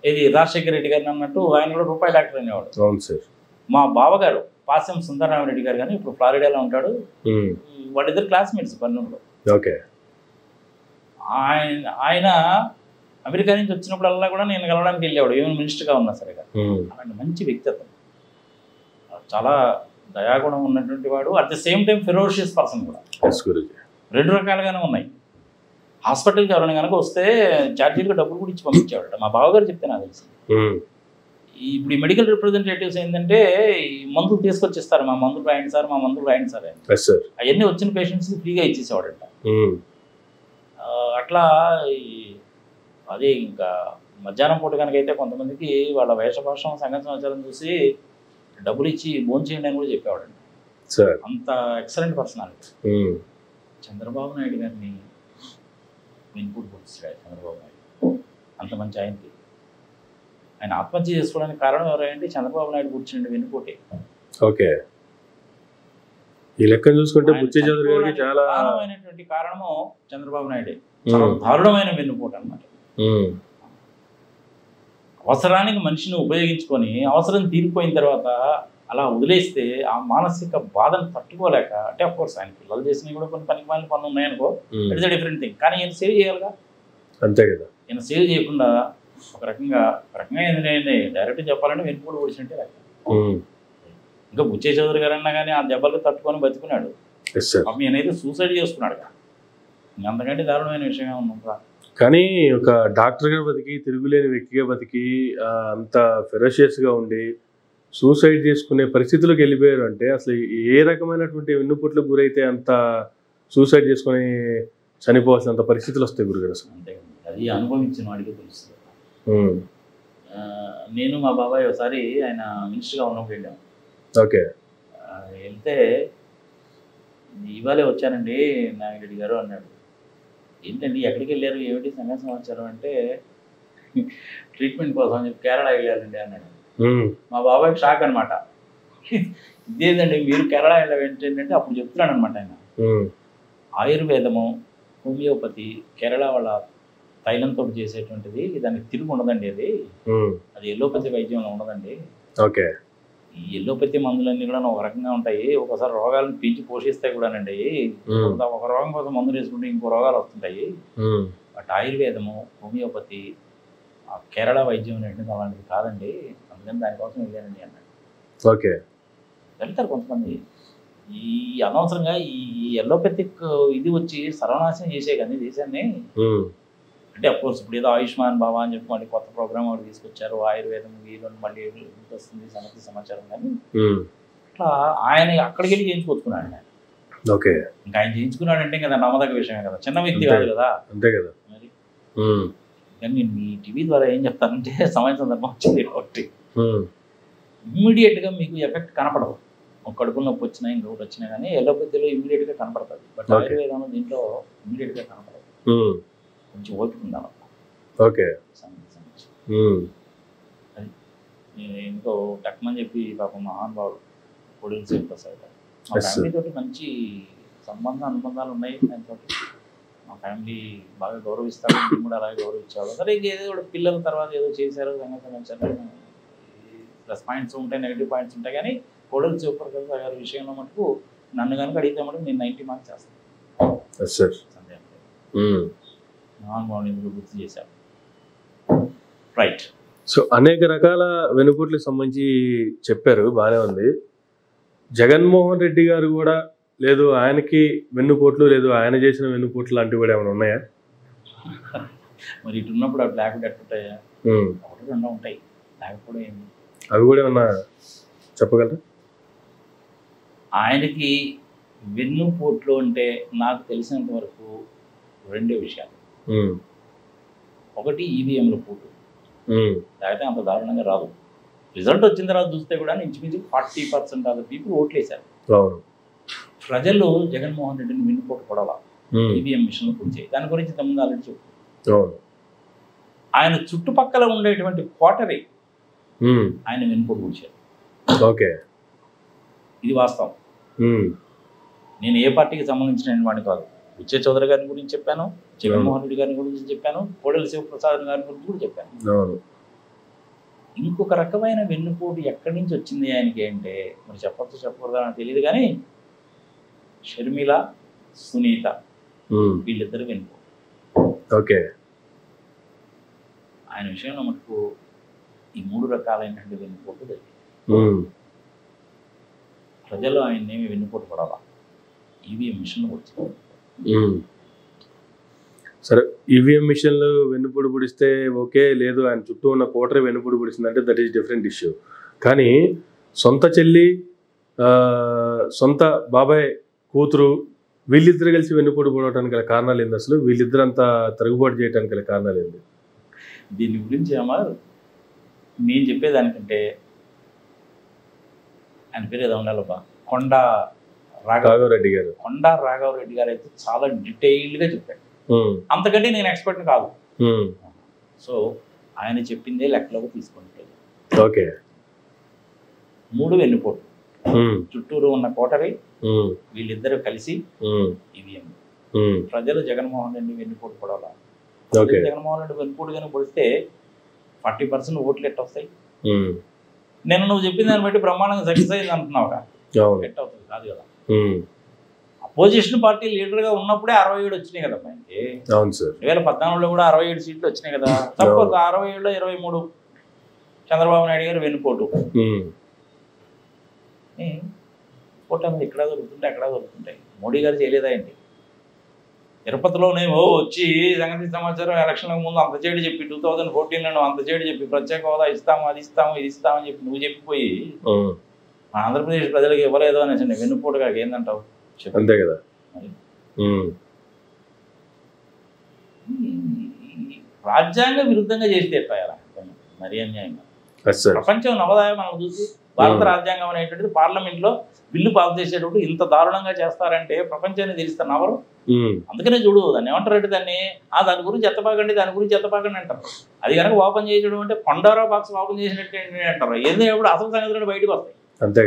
ఇది రాజశేఖర రెడ్డి గారిని అన్నట్టు ఆయన కూడా రూపాయి డాక్టర్ అనేవాడు. అవును సార్. మా బావగారు పాస్యం సుందరరామరెడ్డి గారు కానీ ఇప్పుడు ఫ్లారిడాలో ఉంటాడు. వాళ్ళిద్దరు క్లాస్మేట్స్ కర్నూలులో. ఓకే, ఆయన అమెరికా నుంచి వచ్చినప్పుడల్లా కూడా నేను కలవడానికి వెళ్ళేవాడు, ఏమైనా మినిస్టర్గా ఉన్నా సరే. అలాంటి మంచి వ్యక్తిత్వం, చాలా దయాగుణం ఉన్నటువంటి వాడు. At the same time ferocious person కూడా. 2 రకాలుగానే ఉన్నాయి. హాస్పిటల్కి ఎవరైనా కనుక వస్తే ఛార్జీలకు డబ్బులు కూడా ఇచ్చి పంపించేవాడు. మా బావగారు చెప్తే నాకు తెలిసి. ఇప్పుడు ఈ మెడికల్ రిప్రజెంటేటివ్స్ ఏంటంటే ఈ మందులు తీసుకొచ్చిస్తారు, మా మందులు రాయండి సార్, మా మందులు రాయండి సార్ అని. అవన్నీ వచ్చిన పేషెంట్స్కి ఫ్రీగా ఇచ్చేసేవాడంట. అట్లా అదే ఇంకా మధ్యాహ్నం పూట కనుక అయితే కొంతమందికి వాళ్ళ వేషభాషం సంఘ సమాచారం చూసి డబ్బులు ఇచ్చి భోంచేయండి అని కూడా చెప్పేవాడండి. అంత ఎక్సలెంట్ పర్సనాలిటీ. చంద్రబాబు నాయుడు గారిని వెన్నుపోటు పొడిచాడు. చంద్రబాబు నాయుడు అంత మంచి ఆయనకి, ఆయన ఆత్మహత్య చేసుకోవడానికి కారణం ఎవరంటే చంద్రబాబు నాయుడు కూర్చుండే వెన్నుపోటే. ఓకే, ఈ లెక్క చూసుకుంటే బుచ్చే చౌదరి గారికి చాలా దారుణమైనటువంటి కారణము చంద్రబాబు నాయుడే. చాలా దారుణమైన వెన్నుపోటు అన్నమాట. అవసరానికి మనిషిని ఉపయోగించుకొని అవసరం తీరిపోయిన తర్వాత అలా వదిలేస్తే ఆ మానసిక బాధను తట్టుకోలేక, అంటే అఫ్ కోర్స్ ఆయన పిల్లలు చేసినవి కూడా కొన్ని పనికి పనులు ఉన్నాయనుకో, ఇట్స్ అ డిఫరెంట్ థింగ్. కానీ ఈయన సేవ్ చేయాలిగా, అంతే కదా. ఈయన సేవ్ చేయకుండా ఒక రకంగా ఏంటంటే డైరెక్ట్ చెప్పాలంటే వెన్నుపోటు పొడిచినట్టే. ఇంకా బుచ్చే చౌదరి గారు అన్నా కానీ ఆ దెబ్బలు తట్టుకొని బతుకున్నాడు. Yes sir. పాపం ఈయనైతే సూసైడ్ చేసుకున్నాడు. అంతకంటే దారుణమైన విషయం ఉందా? కానీ ఒక డాక్టర్గా బతికి, తిరుగులేని వ్యక్తిగా బతికి, అంత ఫెరోషియస్గా ఉండి సూసైడ్ చేసుకునే పరిస్థితులకు వెళ్ళిపోయారు అంటే అసలు ఏ రకమైనటువంటి వెన్నుపోట్లకు గురైతే అంత సూసైడ్ చేసుకొని చనిపోవాల్సినంత పరిస్థితులు వస్తాయి గురుగారు అసలు. అంతే, అది అనుభవించిన వాడికి తెలుస్తుంది. నేను మా బాబాయ్ ఒకసారి ఆయన మినిస్టర్గా ఉన్నప్పుడు వెళ్ళాము. ఓకే. వెళ్తే ఇవాళే వచ్చానండి నాగిరెడ్డి గారు అన్నాడు. ఏంటండి ఎక్కడికి వెళ్ళారు, ఏమిటి సంఘ సమాచారం అంటే ట్రీట్మెంట్ కోసం అని చెప్పి కేరళ వెళ్ళారండి అన్నాడు. మా బాబాయ్ షాక్ అనమాట. ఇదేదండి మీరు కేరళ వెళ్ళడం ఏంటంటే అప్పుడు చెప్తున్నాడు అనమాట ఆయన. ఆయుర్వేదము, హోమియోపతి, కేరళ వాళ్ళ తైలంతో చేసేటువంటిది దానికి తిరుగు ఉండదండి. అది ఎల్లోపతి వైద్యంలో ఉండదండి. ఓకే. ఈ ఎల్లోపతి మందులన్నీ కూడా ఒక రకంగా ఉంటాయి. ఒకసారి రోగాలను పెంచి పోషిస్తాయి కూడానండి. ఒక రోగం కోసం మందులు వేసుకుంటే ఇంకో రోగాలు వస్తుంటాయి. బట్ ఆయుర్వేదము, హోమియోపతి, కేరళ వైద్యం అనేది అలాంటిది కాదండి. అందుకని దానికోసం వెళ్ళానండి అన్నాడు. ఓకే. వెళ్తారు కొంతమంది. ఈ అనవసరంగా ఈ ఎల్లోపతిక్ ఇది వచ్చి సర్వనాశనం చేసే కానీ దేశాన్ని. అంటే అఫ్కోర్స్ ఇప్పుడు ఏదో ఆయుష్మాన్ బాబా అని చెప్పి మళ్ళీ కొత్త ప్రోగ్రామ్ ఒకటి తీసుకొచ్చారు. ఆయుర్వేదం వీళ్ళు మళ్ళీ వస్తుంది సమస్య సమాచారం. కానీ అట్లా ఆయన అక్కడికి వెళ్ళి చేయించుకొచ్చుకున్నాడు ఆయన. ఓకే. ఇంకా ఆయన చేయించుకున్నాడంటే కదా నమ్మదగ్గ విషయమే కదా, చిన్న వ్యక్తి కాదు కదా. అంతే కదా మరి. కానీ నేను మీ టీవీ ద్వారా ఏం చెప్తానంటే సమయం సందర్భం వచ్చింది ఒకటి, ఇమ్మీడియట్గా మీకు ఎఫెక్ట్ కనపడదు. ఒక కడుపు నొప్పి వచ్చినా ఇంకొకటి వచ్చినా కానీ ఎల్లోపతిలో ఇమ్మీడియట్గా కనపడుతుంది. బట్ ఆయుర్వేదంలో దీంట్లో ఇమ్మీడియట్గా కనపడదు. కొంచెం ఓపిక ఉండాలి. ఓకే. అది నేను ఇంకో టక్మని చెప్పి పాపం మహానుభావుడు పొడిల్ శివప్రసాద్ గారు. మా ఫ్యామిలీ తోటి మంచి అనుబంధాలు ఉన్నాయి ఆయనతో. మా ఫ్యామిలీ బాగా గౌరవిస్తాడు, మేము కూడా అలాగే గౌరవించాడు. సరే ఏదో కూడా పిల్లల తర్వాత ఏదో చేశారు సంగతి ప్లస్ పాయింట్స్ ఉంటాయి, నెగిటివ్ పాయింట్స్ ఉంటాయి. కానీ పొడిల్ శివప్రసాద్ గారి విషయంలో మటుకు నన్ను కనుక అడిగితే మటుకు నేను 90 మార్క్స్ చేస్తాను. మహానుభావుని ఎందుకు గుర్తు చేశారు. రైట్. సో అనేక రకాల వెనుపోట్లకు సంబంధించి చెప్పారు, బాగానే ఉంది. జగన్మోహన్ రెడ్డి గారు కూడా లేదు ఆయనకి వెన్నుపోట్లు, లేదు ఆయన చేసిన వెన్నుపోట్లు లాంటివి కూడా ఏమైనా ఉన్నాయా? మరి ఇటు ఉన్నప్పుడు అవి లేకుండా ఎట్టుంటాయా? ఒకటి రెండు ఉంటాయి, లేకపోతే ఏమి. అవి కూడా ఏమన్నా చెప్పగలరా? ఆయనకి వెన్నుపోట్లు అంటే నాకు తెలిసినంత వరకు రెండే విషయాలు. ఒకటి ఈవీఎంల పోటు, లేకపోతే అంత దారుణంగా రాదు. రిజల్ట్ వచ్చిన తర్వాత చూస్తే కూడా ఇంచుమించు 40% ఆఫ్ పీపుల్ ఓట్లేశారు. ప్రజలు జగన్మోహన్ రెడ్డిని వెన్నుపోటు పడాల ఈవీఎం మిషన్ పూర్తి. దాని గురించి ఇంతకుముందు ఆల్రెడీ చెప్పు. ఆయన చుట్టుపక్కల ఉండేటువంటి కోటరీ ఆయన వెన్నుపోటు పూడ్చారు. ఓకే. ఇది వాస్తవం. నేను ఏ పార్టీకి సంబంధించిన వాడిని కాదు. బుచ్చే చౌదరి గారి గురించి చెప్పాను, జగన్మోహన్ రెడ్డి గారి గురించి చెప్పాను, కోడెల శివప్రసాద్ గారి గురించి కూడా చెప్పాను. ఇంకొక రకమైన వెన్నుపోటు ఎక్కడి నుంచి వచ్చింది ఆయనకి అంటే మరి చెప్పొచ్చు చెప్పకూడదా నాకు తెలియదు. కానీ షర్మిల, సునీత వీళ్ళిద్దరు వెన్నుపోటు. ఓకే. ఆయన విషయంలో మటుకు ఈ 3 రకాలైనటువంటి వెన్నుపోటు జరిగింది. ప్రజలు ఆయన్నేమి వెన్నుపోటు పడాలా, ఈవీఎం మిషన్ వచ్చింది. సరే, ఈవీఎం మిషన్లు వెన్నుపొడి పొడిస్తే ఓకే, లేదు ఆయన చుట్టూ ఉన్న కోటరీ వెన్నుపొడి పొడిస్తుందంటే దట్ ఈస్ డిఫరెంట్ ఇష్యూ. కానీ సొంత చెల్లి, సొంత బాబాయ్ కూతురు వీళ్ళిద్దరు కలిసి వెన్నుపొడి పొడవడానికి గల కారణాలు ఏంది? అసలు వీళ్ళిద్దరు అంతా తిరుగుబాటు చేయడానికి గల కారణాలు ఏంది? దీని గురించి అమర్ నేను చెప్పేదానికంటే ఆయన పేరు ఏదో ఉండాలబ్బా, కొండా రాఘవరెడ్డి గారు. కొండా రాఘవరెడ్డి గారు అయితే చాలా డీటెయిల్డ్గా చెప్పాడు. అంతకంటే నేను ఎక్స్పర్ట్ కాదు. సో ఆయన చెప్పిందే లెక్కలోకి తీసుకుంటాడు. ఓకే. 3 వెన్నుపోటు, చుట్టూరు ఉన్న కోటరీ, వీళ్ళిద్దరూ కలిసి ఈవీఎం. ప్రజలు జగన్మోహన్ రెడ్డి వెన్నుపోటు పడాలా. జగన్మోహన్ రెడ్డి వెన్నుపోటు కానీ పొడిస్తే 40% ఓట్లు ఎట్ట వస్తాయి? నేను నువ్వు చెప్పిన దాన్ని బట్టి బ్రహ్మాండంగా సక్సెస్ అయింది అంటున్నావు కదా, ఎట్ట అవుతుంది? కాదు కదా. అపోజిషన్ పార్టీ లీడర్గా ఉన్నప్పుడే 67 వచ్చినాయి కదా ఆయనకి. 2014లో కూడా 67 సీట్లు వచ్చినాయి కదా. తప్ప 67లో 23 చంద్రబాబు నాయుడు గారు వెన్నుపోటు. కూటమి ఇక్కడ దొరుకుతుంటే అక్కడ దొరుకుతుంటాయి. మోడీ గారు చేయలేదా ఏంటి? తిరుపతిలోనేమో వచ్చి సంగతి సమాచారం ఎలక్షన్లకు ముందు అంత చేయడు చెప్పి 2014లో అంత చేయడు చెప్పి ప్రత్యేక హోదా ఇస్తాము, అది ఇస్తాము, ఇది ఇస్తామని చెప్పి నువ్వు చెప్పిపోయి మన ఆంధ్రప్రదేశ్ ప్రజలకు ఇవ్వలేదు అనేసి వెన్నుపోటుగా ఏందంటావు? అంతే కదా. రాజ్యాంగ విరుద్ధంగా చేస్తే ఎట్లా మరీ అన్యాయంగా. ప్రపంచం నవదాయం మనం చూసి భారత రాజ్యాంగం అనేటువంటిది పార్లమెంట్లో బిల్లు పాస్ చేసేటప్పుడు ఇంత దారుణంగా చేస్తారంటే ప్రపంచాన్ని తెలుస్తారు ఎవరు. అందుకనే చూడు దాన్ని ఏమంటారంటే దాని గురించి ఎత్తపాకండి, దాని గురించి ఎత్తపాకండి అంటారు. అది కనుక ఓపెన్ చేయడం అంటే పండోరా బాక్స్ ఓపెన్ చేసినట్టు అంటారు. ఏదో అసలు సంగతులు బయటకు వస్తాయి.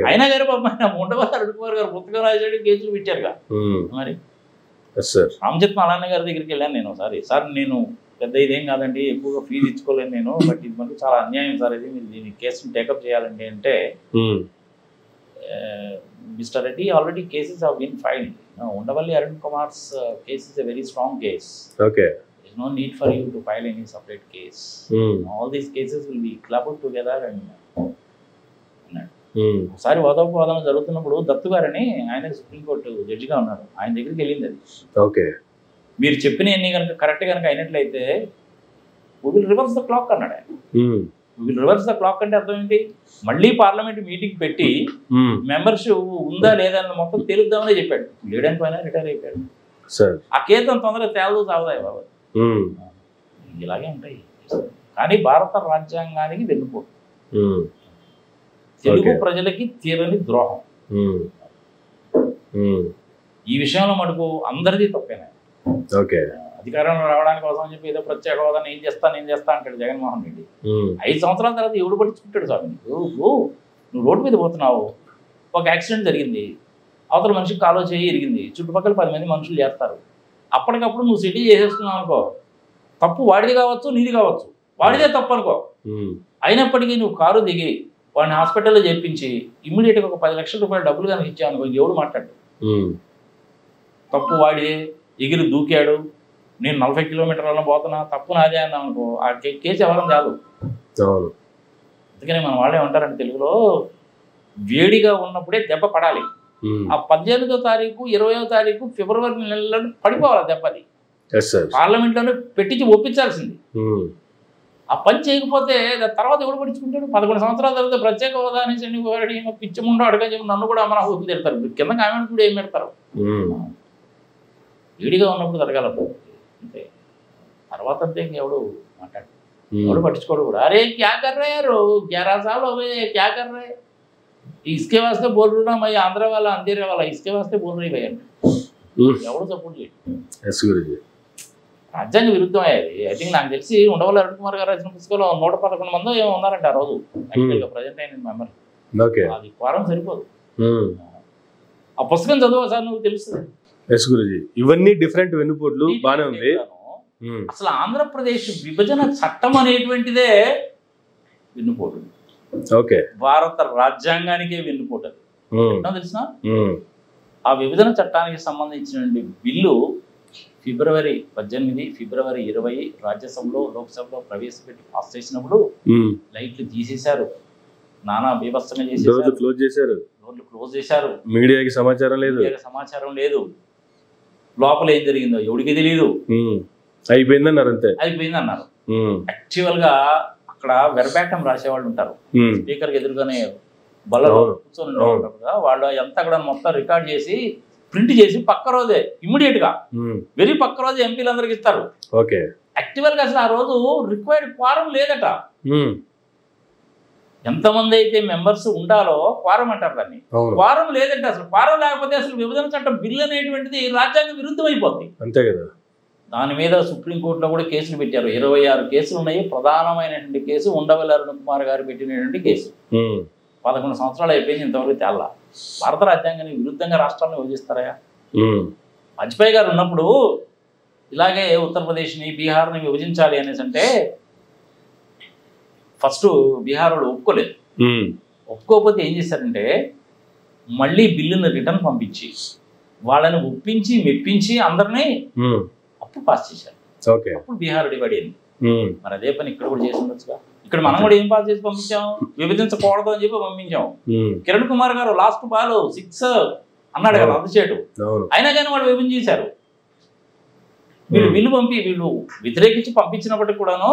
అయినా గారు పాపం ఉండవల్లి అరుణ్ కుమార్ గారు పుస్తకం రాసేటి కేసులు పెట్టారుగా. మరి రామచంద్ర అలాన్న గారి దగ్గరికి వెళ్ళాను నేను ఒకసారి. సార్ నేను పెద్ద ఇదేం కాదండి, ఎక్కువగా ఫీజు ఇచ్చుకోలేను నేను, బట్ ఇది మనకు చాలా అన్యాయం సార్, ఇది మీరు దీని కేసుని టేకప్ చేయాలండి అంటే, mister Reddy already cases have been filed. Undavalli Arun Kumar's case is a very strong case. Okay. There is no need for you to file any separate case. All these cases will be clubbed together and ఒకసారి వాదోపవాదం జరుగుతున్నప్పుడు దత్తు గారని ఆయన supreme court జడ్జిగా ఉన్నారు, ఆయన దగ్గరికి వెళ్ళింది అది. ఓకే. మీరు చెప్పినవన్నీ కనుక కరెక్ట్ కనుక అయినట్లయితే we will reverse the clock అన్నాడు ఆయన. we will reverse the clock అంటే అర్థం ఏంటి? మళ్ళీ పార్లమెంట్ మీటింగ్ పెట్టి మెంబర్షిప్ ఉందా లేదా అని మొత్తం తెలుద్దామని చెప్పాడు. లేడానికి పైన రిటైర్ అయిపోయాడు. ఆ కేసు తొందరగా తేలదు సాగుదాయి బాబు. ఇలాగే ఉంటాయి. కానీ భారత రాజ్యాంగానికి వెన్నుపోటు, తెలుగు ప్రజలకి తీరని ద్రోహం. ఈ విషయంలో మటుకు అందరిది తప్పేనా? అధికారంలో రావడానికి కోసం అని చెప్పి ఏదో ప్రత్యేక హోదా నేను చేస్తా అంటాడు జగన్మోహన్ రెడ్డి. 5 సంవత్సరాల తర్వాత ఎవడు పట్టించుకుంటాడు స్వామి? నువ్వు రోడ్డు మీద పోతున్నావు, ఒక యాక్సిడెంట్ జరిగింది, అవతల మనిషికి కాలో చేయి ఇరిగింది, చుట్టుపక్కల 10 మంది మనుషులు చేస్తారు. అప్పటికప్పుడు నువ్వు సిటీ చేసేస్తున్నావు అనుకో, తప్పు వాడిది కావచ్చు, నీది కావచ్చు, వాడిదే తప్పు అనుకో. అయినప్పటికీ నువ్వు కారు దిగి వాడిని హాస్పిటల్లో చేర్పించి ఇమ్మీడియట్గా ఒక 10 లక్షల రూపాయలు డబ్బులు కనుక ఇచ్చావు అనుకో, ఎవడు మాట్లాడు? తప్పు వాడిదే, ఎగిరి దూకాడు, నేను 40 కిలోమీటర్లలో పోతున్నా, తప్పు నాదే అన్నాం అనుకో, ఆ కేసు ఎవరం చాలు. అందుకనే మన వాళ్ళు ఏమంటారంటే తెలుగులో, వేడిగా ఉన్నప్పుడే దెబ్బ పడాలి. ఆ 18వ తారీఖు 20వ తారీఖు ఫిబ్రవరి నెలలో పడిపోవాలి దెబ్బది. పార్లమెంట్లోనే పెట్టించి ఒప్పించాల్సింది. ఆ పని చేయకపోతే తర్వాత ఎవడు పట్టించుకుంటాడు? 11 సంవత్సరాల తర్వాత ప్రత్యేక హోదా అనేసి పిచ్చముండో అడగా చెప్పి నన్ను కూడా మన ఊపి తిడతారు. కింద కామెంట్ కూడా ఏం పెడతారు? వేడిగా ఉన్నప్పుడు జరగాల అంతే. తర్వాత అంతే ఇంకెవడు మాట్లాడు, ఎవడు పట్టించుకోడు కూడా. అరే క్యా కర్ రే యార్, 11 साल हो गए, क्या कर रहे? इसके वास्ते बोल रहा मैं, आंध्र वाला अंधेरे वाला इसके वास्ते बोल रही भैया. ఎవడు సపోర్ట్ చేయడు. రాజ్యాంగ విరుద్ధం అయ్యేది. ఐ థింక్ నాకు తెలిసి ఉండవల్లి అరుణ్ కుమార్ గారు రాసిన పుస్తకంలో 111 మంది ఏమో ఉన్నారంట ఆ రోజు. ప్రజెంట్ అయిన మెంబర్. అది వారం సరిపోదు. ఆ పుస్తకం చదువు సార్, నువ్వు తెలుస్తుంది. ఇవన్నీ డిఫరెంట్ వెన్నుపోట్లు బానే ఉంది. అసలు ఆంధ్రప్రదేశ్ విభజన చట్టం అనేటువంటిదే వెన్నుపోటు. ఓకే. భారత రాజ్యాంగానికే వెన్నుపోటు. అది తెలిసిన ఆ విభజన చట్టానికి సంబంధించిన బిల్లు ఫిబ్రవరి 18, ఫిబ్రవరి 20 రాజ్యసభలో లోక్సభలో ప్రవేశపెట్టి పాస్ చేసినప్పుడు లైట్లు తీసేశారు, నానా బీభత్సంగా చేసేశారు, క్లోజ్ చేశారు. మీడియాకి సమాచారం లేదు. లోపల ఏం జరిగిందో ఎవరికి తెలియదు. అయిపోయిందన్నారు. యాక్చువల్ గా అక్కడ వెర్బాటం రాసేవాళ్ళు ఉంటారు, స్పీకర్ కి ఎదురుగానే బల్లలో కూర్చొని ఉంటారు కదా, వాళ్ళు ఎంత అక్కడ మొత్తం రికార్డ్ చేసి ప్రింట్ చేసి పక్క రోజే ఇమ్మీడియట్ గా వెరీ పక్క రోజే ఎంపీలందరికి ఇస్తారు. యాక్చువల్ గా అసలు ఆ రోజు రిక్వైర్డ్ క్వారం లేదట. ఎంతమంది అయితే మెంబర్స్ ఉండాలో క్వారం అంటారు దాన్ని, క్వారం లేదంటే అసలు. క్వారం లేకపోతే అసలు విభజన చట్టం బిల్లు అనేటువంటిది రాజ్యాంగ విరుద్ధం అయిపోతుంది. అంతే కదా. దాని మీద సుప్రీంకోర్టులో కూడా కేసులు పెట్టారు. 26 కేసులు ఉన్నాయి. ప్రధానమైనటువంటి కేసు ఉండవల్లి అరుణ్ కుమార్ గారు పెట్టినటువంటి కేసు. 11 సంవత్సరాలు అయిపోయింది, ఇంతవరకు తేల్లా. భారత రాజ్యాంగానికి విరుద్ధంగా రాష్ట్రాలను విభజిస్తారా? వాజ్పేయి గారు ఉన్నప్పుడు ఇలాగే ఉత్తరప్రదేశ్ని బీహార్ని విభజించాలి అనేసి అంటే ఫస్ట్ బీహార్ వాళ్ళు ఒప్పుకోలేదు. ఒప్పుకోకపోతే ఏం చేశారంటే మళ్ళీ బిల్లుని రిటర్న్ పంపించి వాళ్ళని ఒప్పించి మెప్పించి అందరినీ అప్పుడు పాస్ చేశారు. అప్పుడు బీహార్ డివైడ్ అయింది. మరి అదే పని ఇక్కడ కూడా చేసి ఉండొచ్చుగా. ఇక్కడ మనం కూడా ఏం పాస్ చేసి పంపించాం, విభజించకూడదు అని చెప్పి పంపించాం. కిరణ్ కుమార్ గారు లాస్ట్ బాల్ 6 అన్నాడు కదా అభిషేక్, అయినా కానీ వాళ్ళు విభజించేశారు. వీళ్ళు వీళ్ళు వ్యతిరేకించి పంపించినప్పటికీ కూడాను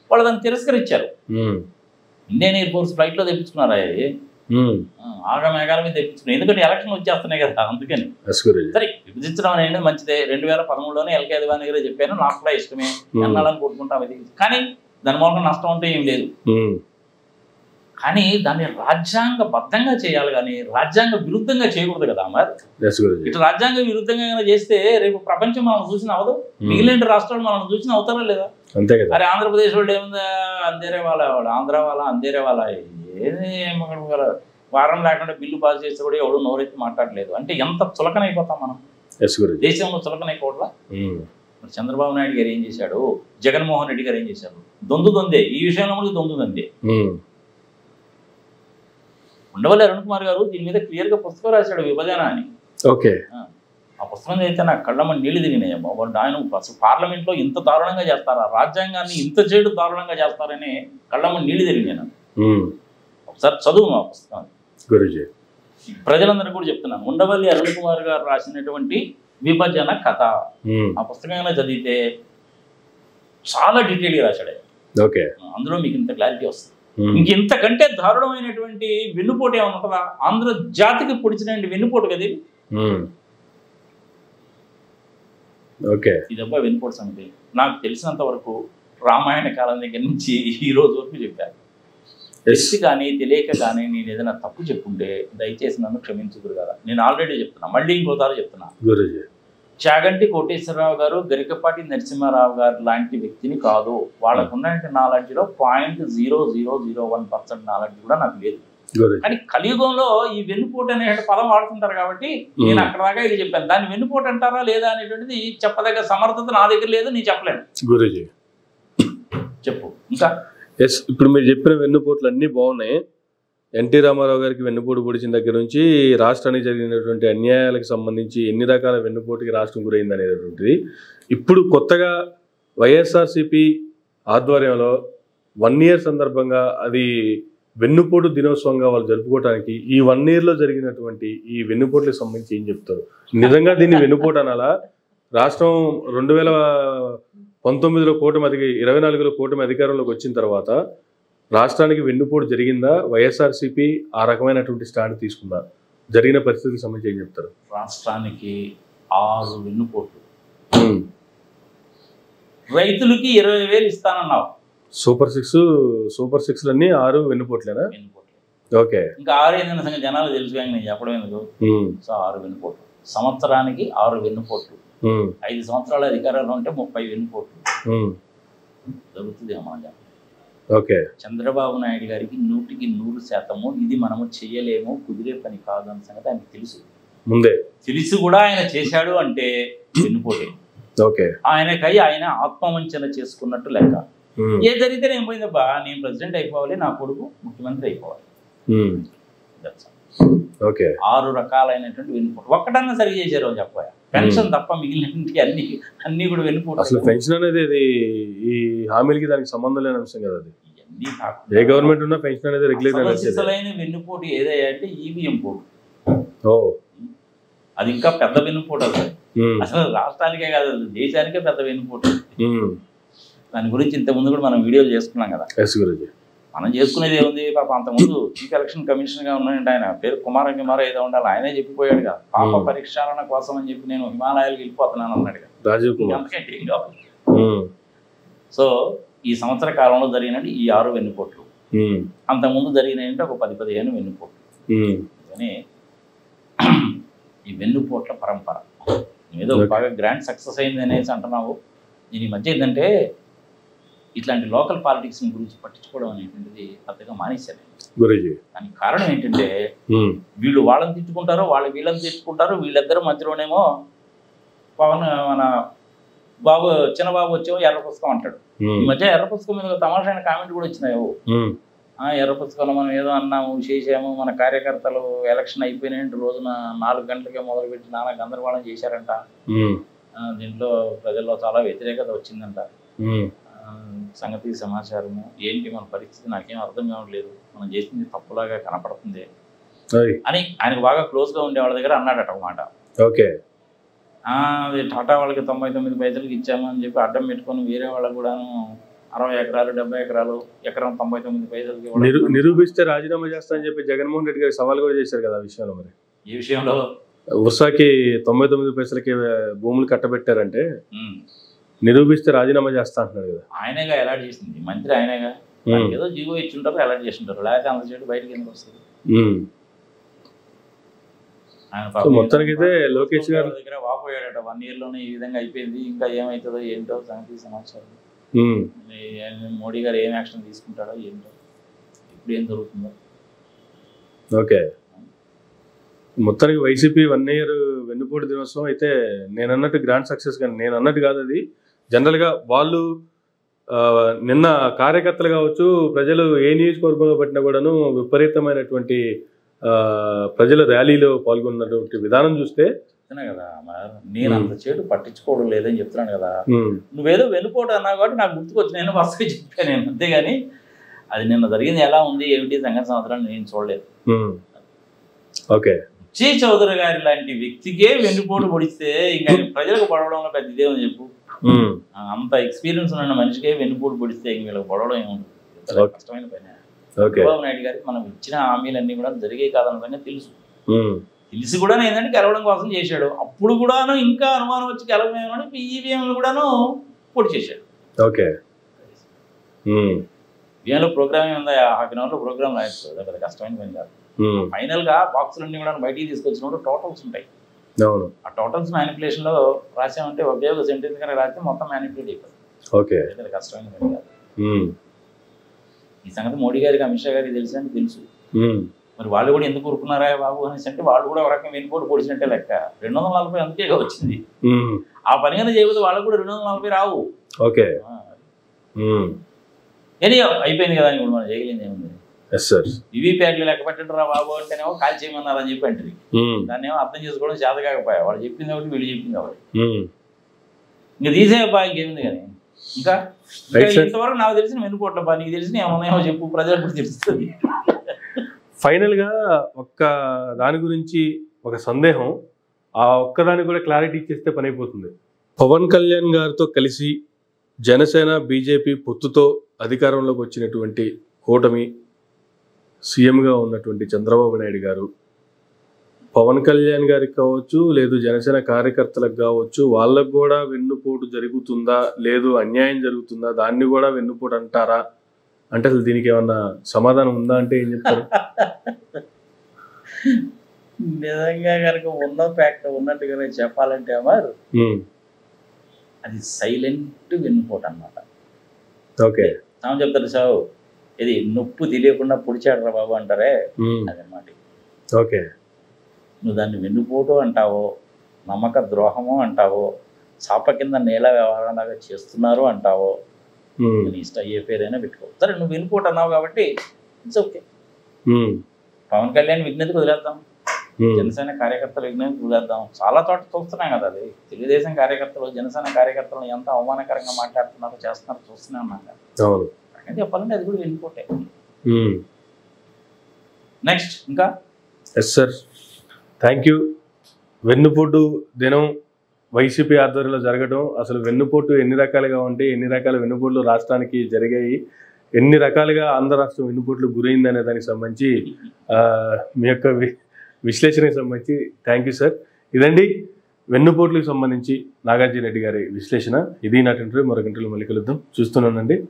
వాళ్ళు దాన్ని తిరస్కరించారు. ఇండియన్ ఎయిర్ ఫోర్స్ ఫ్లైట్ లో తెప్పించుకున్నారు, ఆగమేఘాల మీద తెప్పించుకున్నారు. ఎందుకంటే ఎలక్షన్ వచ్చేస్తున్నాయి కదా, అందుకని. సరే, విభజించడం అనేది మంచిదే. 2013లోనే ఎల్కే అద్వానీ గారే చెప్పాను, నాకు కూడా ఇష్టమే, అన్నాలని కొట్టుకుంటాం. ఇది కానీ దాని మూలంగా నష్టం అంటే ఏం లేదు. కానీ దాన్ని రాజ్యాంగబద్ధంగా చేయాలి, కానీ రాజ్యాంగ విరుద్ధంగా చేయకూడదు కదా. మరి ఇట్లా రాజ్యాంగ విరుద్ధంగా చేస్తే రేపు ప్రపంచం మనం చూసిన అవదు, మిగిలిన రాష్ట్రాలు మనం చూసిన అవుతారా లేదా? అంతే కదా. అరే ఆంధ్రప్రదేశ్ వాళ్ళు ఏముందా, అందేరే వాళ్ళ, ఆంధ్ర వాళ్ళ, అందేరే వాళ్ళ, ఏది వారం లేకుండా బిల్లు పాస్ చేస్తే కూడా ఎవడు నోరెత్తి మాట్లాడలేదు అంటే ఎంత చులకనైపోతాం మనం. దేశంలో చులకనైపోవట్లా. మరి చంద్రబాబు నాయుడు గారు ఏం చేశాడు, జగన్మోహన్ రెడ్డి గారు ఏం చేశారు? దొందే ఈ విషయంలో కూడా దొందే. ఉండవల్లి అరుణ్ కుమార్ గారు దీని మీద క్లియర్ గా పుస్తకం రాశాడు, విభజన అని. ఆ పుస్తకం అయితే నాకు కళ్ళమని నీళ్లు దిగినాయమ్మా. వాళ్ళు ఆయన అసలు పార్లమెంట్ లో ఇంత దారుణంగా చేస్తారా, రాజ్యాంగాన్ని ఇంత చేయడం దారుణంగా చేస్తారని కళ్ళమని నీళ్లు తిరిగినాను. ఒకసారి చదువు ఆ పుస్తకాన్ని. ప్రజలందరూ కూడా చెప్తున్నాను, ఉండవల్లి అరుణ్ కుమార్ గారు రాసినటువంటి విభజన కథ ఆ పుస్తకంలో చదివితే చాలా డీటెయిల్గా రాశాడు. అందులో మీకు ఇంత క్లారిటీ వస్తుంది. ఇంకెంతకంటే దారుణమైనటువంటి వెన్నుపోటు ఏమైనా ఉంటుందా? ఆంధ్ర జాతికి పొడిచిన వెన్నుపోటు కదా ఇది. ఇదబ్బా వెన్నుపోటు సంగతి. నాకు తెలిసినంత వరకు రామాయణ కాలం దగ్గర నుంచి ఈ రోజు వరకు చెప్పారు. తెలిసి కానీ తెలియక కానీ నేను ఏదైనా తప్పు చెప్పుంటే దయచేసి నన్ను క్షమించుదురు కదా. నేను ఆల్రెడీ చెప్తున్నా, మళ్ళీ ఇంకోసారి చెప్తున్నా. చాగంటి కోటేశ్వరరావు గారు, గరికపాటి నరసింహారావు గారు లాంటి వ్యక్తిని కాదు. వాళ్ళకున్న నాలెడ్జ్లో 0.0001% నాలెడ్జ్ కూడా నాకు లేదు. కానీ కలియుగంలో ఈ వెన్నుపోటు అనే పదం వాడుతుంటారు కాబట్టి నేను అక్కడ దాకా ఇది చెప్పాను. దాన్ని వెన్నుపోటు అంటారా లేదా అనేటువంటిది చెప్పదగ్గ సమర్థత నా దగ్గర లేదు, నేను చెప్పలేను. గురూజీ చెప్పు ఇంకా. ఇప్పుడు మీరు చెప్పిన వెన్నుపోట్లు అన్నీ బాగున్నాయి. ఎన్టీ రామారావు గారికి వెన్నుపోటు పొడిచిన దగ్గర నుంచి రాష్ట్రానికి జరిగినటువంటి అన్యాయాలకు సంబంధించి ఎన్ని రకాల వెన్నుపోటుకి రాష్ట్రం గురైంది అనేటువంటిది. ఇప్పుడు కొత్తగా వైఎస్ఆర్సీపీ ఆధ్వర్యంలో 1 year సందర్భంగా అది వెన్నుపోటు దినోత్సవంగా వాళ్ళు జరుపుకోవడానికి ఈ 1 yearలో జరిగినటువంటి ఈ వెన్నుపోట్లకు సంబంధించి ఏం చెప్తారు? నిజంగా దీన్ని వెన్నుపోటు అనాలా? రాష్ట్రం 2019లో కూటమి 24లో కూటమి అధికారంలోకి వచ్చిన తర్వాత రాష్ట్రానికి వెన్నుపోటు జరిగిందా? వైఎస్ఆర్సీపీ ఆ రకమైనటువంటి స్టాండ్ తీసుకుందా? జరిగిన పరిస్థితికి సంబంధించి ఏం చెప్తారు? రాష్ట్రానికి 6 వెన్నుపోట్లు, రైతులకి 20,000 ఇస్తానన్నావు. సూపర్ సిక్స్ అన్ని 6 వెన్నుపోట్లేనా? ఓకే. ఇంకా 6 ఏందన్న సంగతి జనాలు తెలుసు కానీ నేను చెప్పడం ఎందుకు. సో 6 వెన్నుపోట్లు, సంవత్సరానికి 6 వెన్నుపోట్లు, 5 సంవత్సరాల అధికారంలో ఉంటే 30 వెన్నుపోట్లు జరుగుతుంది అన్నమాట. ఓకే. చంద్రబాబు నాయుడు గారికి 100% ఇది మనము చెయ్యలేము, కుదిరే పని కాదు అన్న సంగతి ఆయనకు తెలుసు. ముందే తెలిసి కూడా ఆయన చేశాడు అంటే వెన్నుపోటే. ఓకే. ఆయన ఆత్మవంచన చేసుకున్నట్టు లెక్క. ఏ జరిగితే నేను పోయిందబ్బా, నేను ప్రెసిడెంట్ అయిపోవాలి, నా కొడుకు ముఖ్యమంత్రి అయిపోవాలి. 6 రకాలైనటువంటి వెన్నుపోటు. ఒక్కటన్నా సరి చేశారు అని చెప్పాలి. పెన్షన్ తప్ప మిగిలిన అన్ని కూడా వెన్నుపోటు. అసలు పెన్షన్ అనేది ఈ హామీలకి దానికి సంబంధం లేని అంశం కదా. అది ఏ గవర్నమెంట్ ఉన్నా పెన్షన్ అనేది రెగ్యులేట్ అసలైన వెన్నుపోటు ఏదయ్యా అంటే ఈవీఎం పోటు. అది ఇంకా పెద్ద వెన్నుపోటు. అసలు రాష్ట్రానికే కాదు, దేశానికే పెద్ద వెన్నుపోటు. దాని గురించి ఇంత ముందు కూడా మనం వీడియోలు చేసుకున్నాం కదా. మనం చేసుకునేది ఏముంది, పాప అంతకుముందు చీఫ్ ఎలక్షన్ కమిషనర్ గా ఉన్నాయంటే ఆయన పేరు కుమార్ ఏదో ఉండాలి, ఆయనే చెప్పిపోయాడు కదా. పాప పరీక్షాలన కోసం అని చెప్పి నేను హిమాలయాలకు వెళ్ళిపోతున్నాను అన్నాడు కదా. అంతకంటే ఏం కావాలి. సో ఈ సంవత్సర కాలంలో జరిగినట్టు ఈ 6 వెన్నుపోట్లు, అంతకుముందు జరిగినాయంటే ఒక 10-15 వెన్నుపోట్లు. కానీ ఈ వెన్నుపోట్ల పరంపర ఏదో బాగా గ్రాండ్ సక్సెస్ అయింది అనేసి అంటున్నావు. నేను ఈ మధ్య ఏంటంటే ఇట్లాంటి లోకల్ పాలిటిక్స్ గురించి పట్టించుకోవడం అనేటువంటిది పెద్దగా మానేశారు. దానికి కారణం ఏంటంటే వీళ్ళు వాళ్ళని తిట్టుకుంటారు, వాళ్ళు వీళ్ళని తిట్టుకుంటారు. వీళ్ళిద్దరు మధ్యలోనేమో పవన్ మన బాబు చిన్నబాబు వచ్చేమో ఎర్ర పుస్తకం అంటాడు. ఈ మధ్య ఎర్ర పుస్తకం మీద తమాషైన కామెంట్ కూడా వచ్చినాయి. ఎర్ర పుస్తకంలో మనం ఏదో అన్నాము చేసాము, మన కార్యకర్తలు ఎలక్షన్ అయిపోయిన రోజున 4 గంటలకే మొదలుపెట్టి నానా గందరగోళం చేశారంట. దీంట్లో ప్రజల్లో చాలా వ్యతిరేకత వచ్చిందంట. సంగతి సమాచారము ఏంటి మన పరిస్థితి నాకేం అర్థం కావట్లేదు, మనం చేసింది తప్పులాగా కనపడుతుంది అని ఆయనకు బాగా క్లోజ్గా ఉండే వాళ్ళ దగ్గర అన్నాడట ఒక మాట. ఓకే, అది టాటా వాళ్ళకి 99 పైసలకి ఇచ్చామని చెప్పి అడ్డం పెట్టుకొని వేరే వాళ్ళకు కూడాను 60 ఎకరాలు 70 ఎకరాలు ఎకరం 99 పైసలకి నిరూపిస్తే రాజీనామా చేస్తా అని చెప్పి జగన్మోహన్ రెడ్డి గారు సవాల్ కూడా చేశారు కదా ఆ విషయంలో. మరి ఈ విషయంలో ఉర్సాకి 99 పైసలకి భూములు కట్టబెట్టారంటే నిరూపిస్తే రాజీనామా చేస్తా అంటున్నాడు కదా. ఆయనగా అలాట్ చేసింది, మంత్రి ఆయనగా. ఏదో జీవో ఇచ్చుంటారు, అలాట్ చేసింటారు, లేకపోతే అంత చెడు బయటకి ఎందుకు వస్తుంది. మొత్తానికి అయితే లోకేష్ గారు దగ్గర వాపోయాడట 1 year లోనే ఈ విధంగా అయిపోయింది, ఇంకా ఏమవుతుందో ఏంటో సంగతి సమాచారం. మోడీ గారు ఏం యాక్షన్ తీసుకుంటాడో ఏంటో, ఇప్పుడు ఏం జరుగుతుందో. ఓకే, మొత్తానికి వైసీపీ 1 year వెన్నుపోటు దినోత్సవం అయితే నేను అన్నట్టు గ్రాండ్ సక్సెస్, కానీ నేను అన్నట్టు కాదు అది. జనరల్గా వాళ్ళు నిన్న కార్యకర్తలు కావచ్చు, ప్రజలు ఏ నియోజకవర్గంలో పట్టినా కూడాను విపరీతమైనటువంటి ప్రజల ర్యాలీలో పాల్గొన్నటువంటి విధానం చూస్తే కదా. నేను అంత చెడు పట్టించుకోవడం లేదని చెప్తున్నాను కదా. నువ్వేదో వెళ్ళిపోవడం అన్నావు కాబట్టి నాకు గుర్తుకొచ్చి నేను వరుసగా చెప్పాను నేను, అంతేగాని అది నిన్న జరిగింది ఎలా ఉంది ఏమిటి సంగతి సంవత్సరాలు నేను చూడలేదు. ఓకే, చౌదరి గారి లాంటి వ్యక్తికే వెన్నుపోటు పొడిస్తే ఇంకా ప్రజలకు పడవడంలో పెద్ద ఇదేమని చెప్పు. అంత ఎక్స్పీరియన్స్ ఉన్న మనిషికే వెన్నుపోటు పొడిస్తే ఇంక వీళ్ళకి పడవడం ఏముంటుంది, కష్టమైన పని. చంద్రబాబు నాయుడు గారికి మనం ఇచ్చిన హామీలన్నీ కూడా జరిగే కాదనగా తెలుసు, తెలిసి కూడా ఏంటంటే గెలవడం కోసం చేశాడు. అప్పుడు కూడాను ఇంకా అనుమానం వచ్చి గెలవమేమని ఈవీఎంలు కూడాను పొడి చేశాడు. ఓకే, ఈవీఎంలో ప్రోగ్రామ్ ఉందా, హాఫ్ అన్ అవర్లో ప్రోగ్రామ్ రాయచ్చు, పెద్ద కష్టమైన పని కాదు. ఫైనల్ గా బాక్సులన్నీ కూడా బయటికి తీసుకొచ్చినప్పుడు టోటల్స్ ఉంటాయి. ఆ టోటల్స్ మ్యానిపులేషన్ లో రాసామంటే ఒకే ఒక సెంటెన్స్ కనుక రాస్తే మొత్తం మ్యానిపులేట్ అయిపోతుంది, కష్టమైన పని కాదు. ఈ సంగతి మోడీ గారికి అమిత్ షా గారికి తెలిసిందని తెలుసు. మరి వాళ్ళు కూడా ఎందుకు ఊరుకున్నారా బాబు అనేసి అంటే వాళ్ళు కూడా ఒక రకం వెనుకోటి పొడిచినట్టే లెక్క. 240 అందుకే వచ్చింది. ఆ పని కన్నా చేయబోతే వాళ్ళకు కూడా 240 రావు. ఓకే, అయిపోయింది కదా, ఇప్పుడు మనం చేయగలిగింది ఏముంది. వివిప్యాట్లు లెక్క పెట్టండి రా బాబు అంటేనేమో కాల్ చేయమన్నారని చెప్పి అంటారు. దాన్ని ఏమో అర్థం చేసుకోవడం చేత కాకపోయా, వాళ్ళు చెప్పింది ఒకటి వీళ్ళు చెప్పింది ఒకటి. ఇంకా తీసే బాగా ఇంకేముంది కానీ ఇంకా ఇంతవరకు నాకు తెలిసిన వెనుకోట్ల పని నీకు తెలిసిన ఏమన్నాయో చెప్పు, ప్రజలకు తెలుస్తుంది. ఫైనల్ గా ఒక్క దాని గురించి ఒక సందేహం, ఆ ఒక్కదానికి కూడా క్లారిటీ ఇచ్చేస్తే పని అయిపోతుంది. పవన్ కళ్యాణ్ గారితో కలిసి జనసేన బీజేపీ పొత్తుతో అధికారంలోకి వచ్చినటువంటి కూటమి సీఎంగా ఉన్నటువంటి చంద్రబాబు నాయుడు గారు పవన్ కళ్యాణ్ గారికి కావచ్చు, లేదు జనసేన కార్యకర్తలకు కావచ్చు, వాళ్ళకు కూడా వెన్నుపోటు జరుగుతుందా, లేదు అన్యాయం జరుగుతుందా, దాన్ని కూడా వెన్నుపోటు అంటారా అంటే అసలు దీనికి ఏమన్నా సమాధానం ఉందా అంటే ఏం చెప్తారు? నిజంగా కనుక ఉన్న ఫ్యాక్ట్ ఉన్నట్టుగానే చెప్పాలంటే అమ్మారు అది సైలెంట్ వెన్నుపోటు అన్నమాట. ఓకే, చెప్తారు సార్, ఇది నొప్పు తెలియకుండా పొడిచాడరా బాబు అంటారే, అదనమాట. ఓకే, నువ్వు దాన్ని వెన్నుపోటు అంటావో, నమ్మక ద్రోహము అంటావో, చాప కింద నేల వ్యవహారంలాగా చేస్తున్నారు అంటావో, నీ ఇష్టం ఏ పేరైనా పెట్టుకో. సరే నువ్వు వెన్నుపోటు అన్నావు కాబట్టి ఇట్స్ ఓకే. పవన్ కళ్యాణ్ విజ్ఞతకు వదిలేద్దాం, జనసేన కార్యకర్తల విజ్ఞతకు వదిలేద్దాం. చాలా చోట్ల చూస్తున్నాం కదా, అది తెలుగుదేశం కార్యకర్తలు జనసేన కార్యకర్తలు ఎంత అవమానకరంగా మాట్లాడుతున్నారో చేస్తున్నారో చూస్తూనే ఉన్నాం కదా. చెప్పాలంటే అది కూడా వెళ్ళిపోతాయి. నెక్స్ట్ ఇంకా ఎస్ సార్, థ్యాంక్ యూ. వెన్నుపోటు దినం వైసీపీ ఆధ్వర్యంలో జరగడం, అసలు వెన్నుపోటు ఎన్ని రకాలుగా ఉంటే ఎన్ని రకాల వెన్నుపోట్లు రాష్ట్రానికి జరిగాయి, ఎన్ని రకాలుగా ఆంధ్ర రాష్ట్రం వెన్నుపోట్లు గురైంది అనే దానికి సంబంధించి మీ యొక్క విశ్లేషణకి సంబంధించి థ్యాంక్ యూ సార్. ఇదండి వెన్నుపోట్లకు సంబంధించి నాగార్జున రెడ్డి గారి విశ్లేషణ. ఇది నాటి ఇంటర్వ్యూ. మరొక ఇంటర్వ్యూలో మళ్ళీ కలుద్దాం. చూస్తున్నానండి.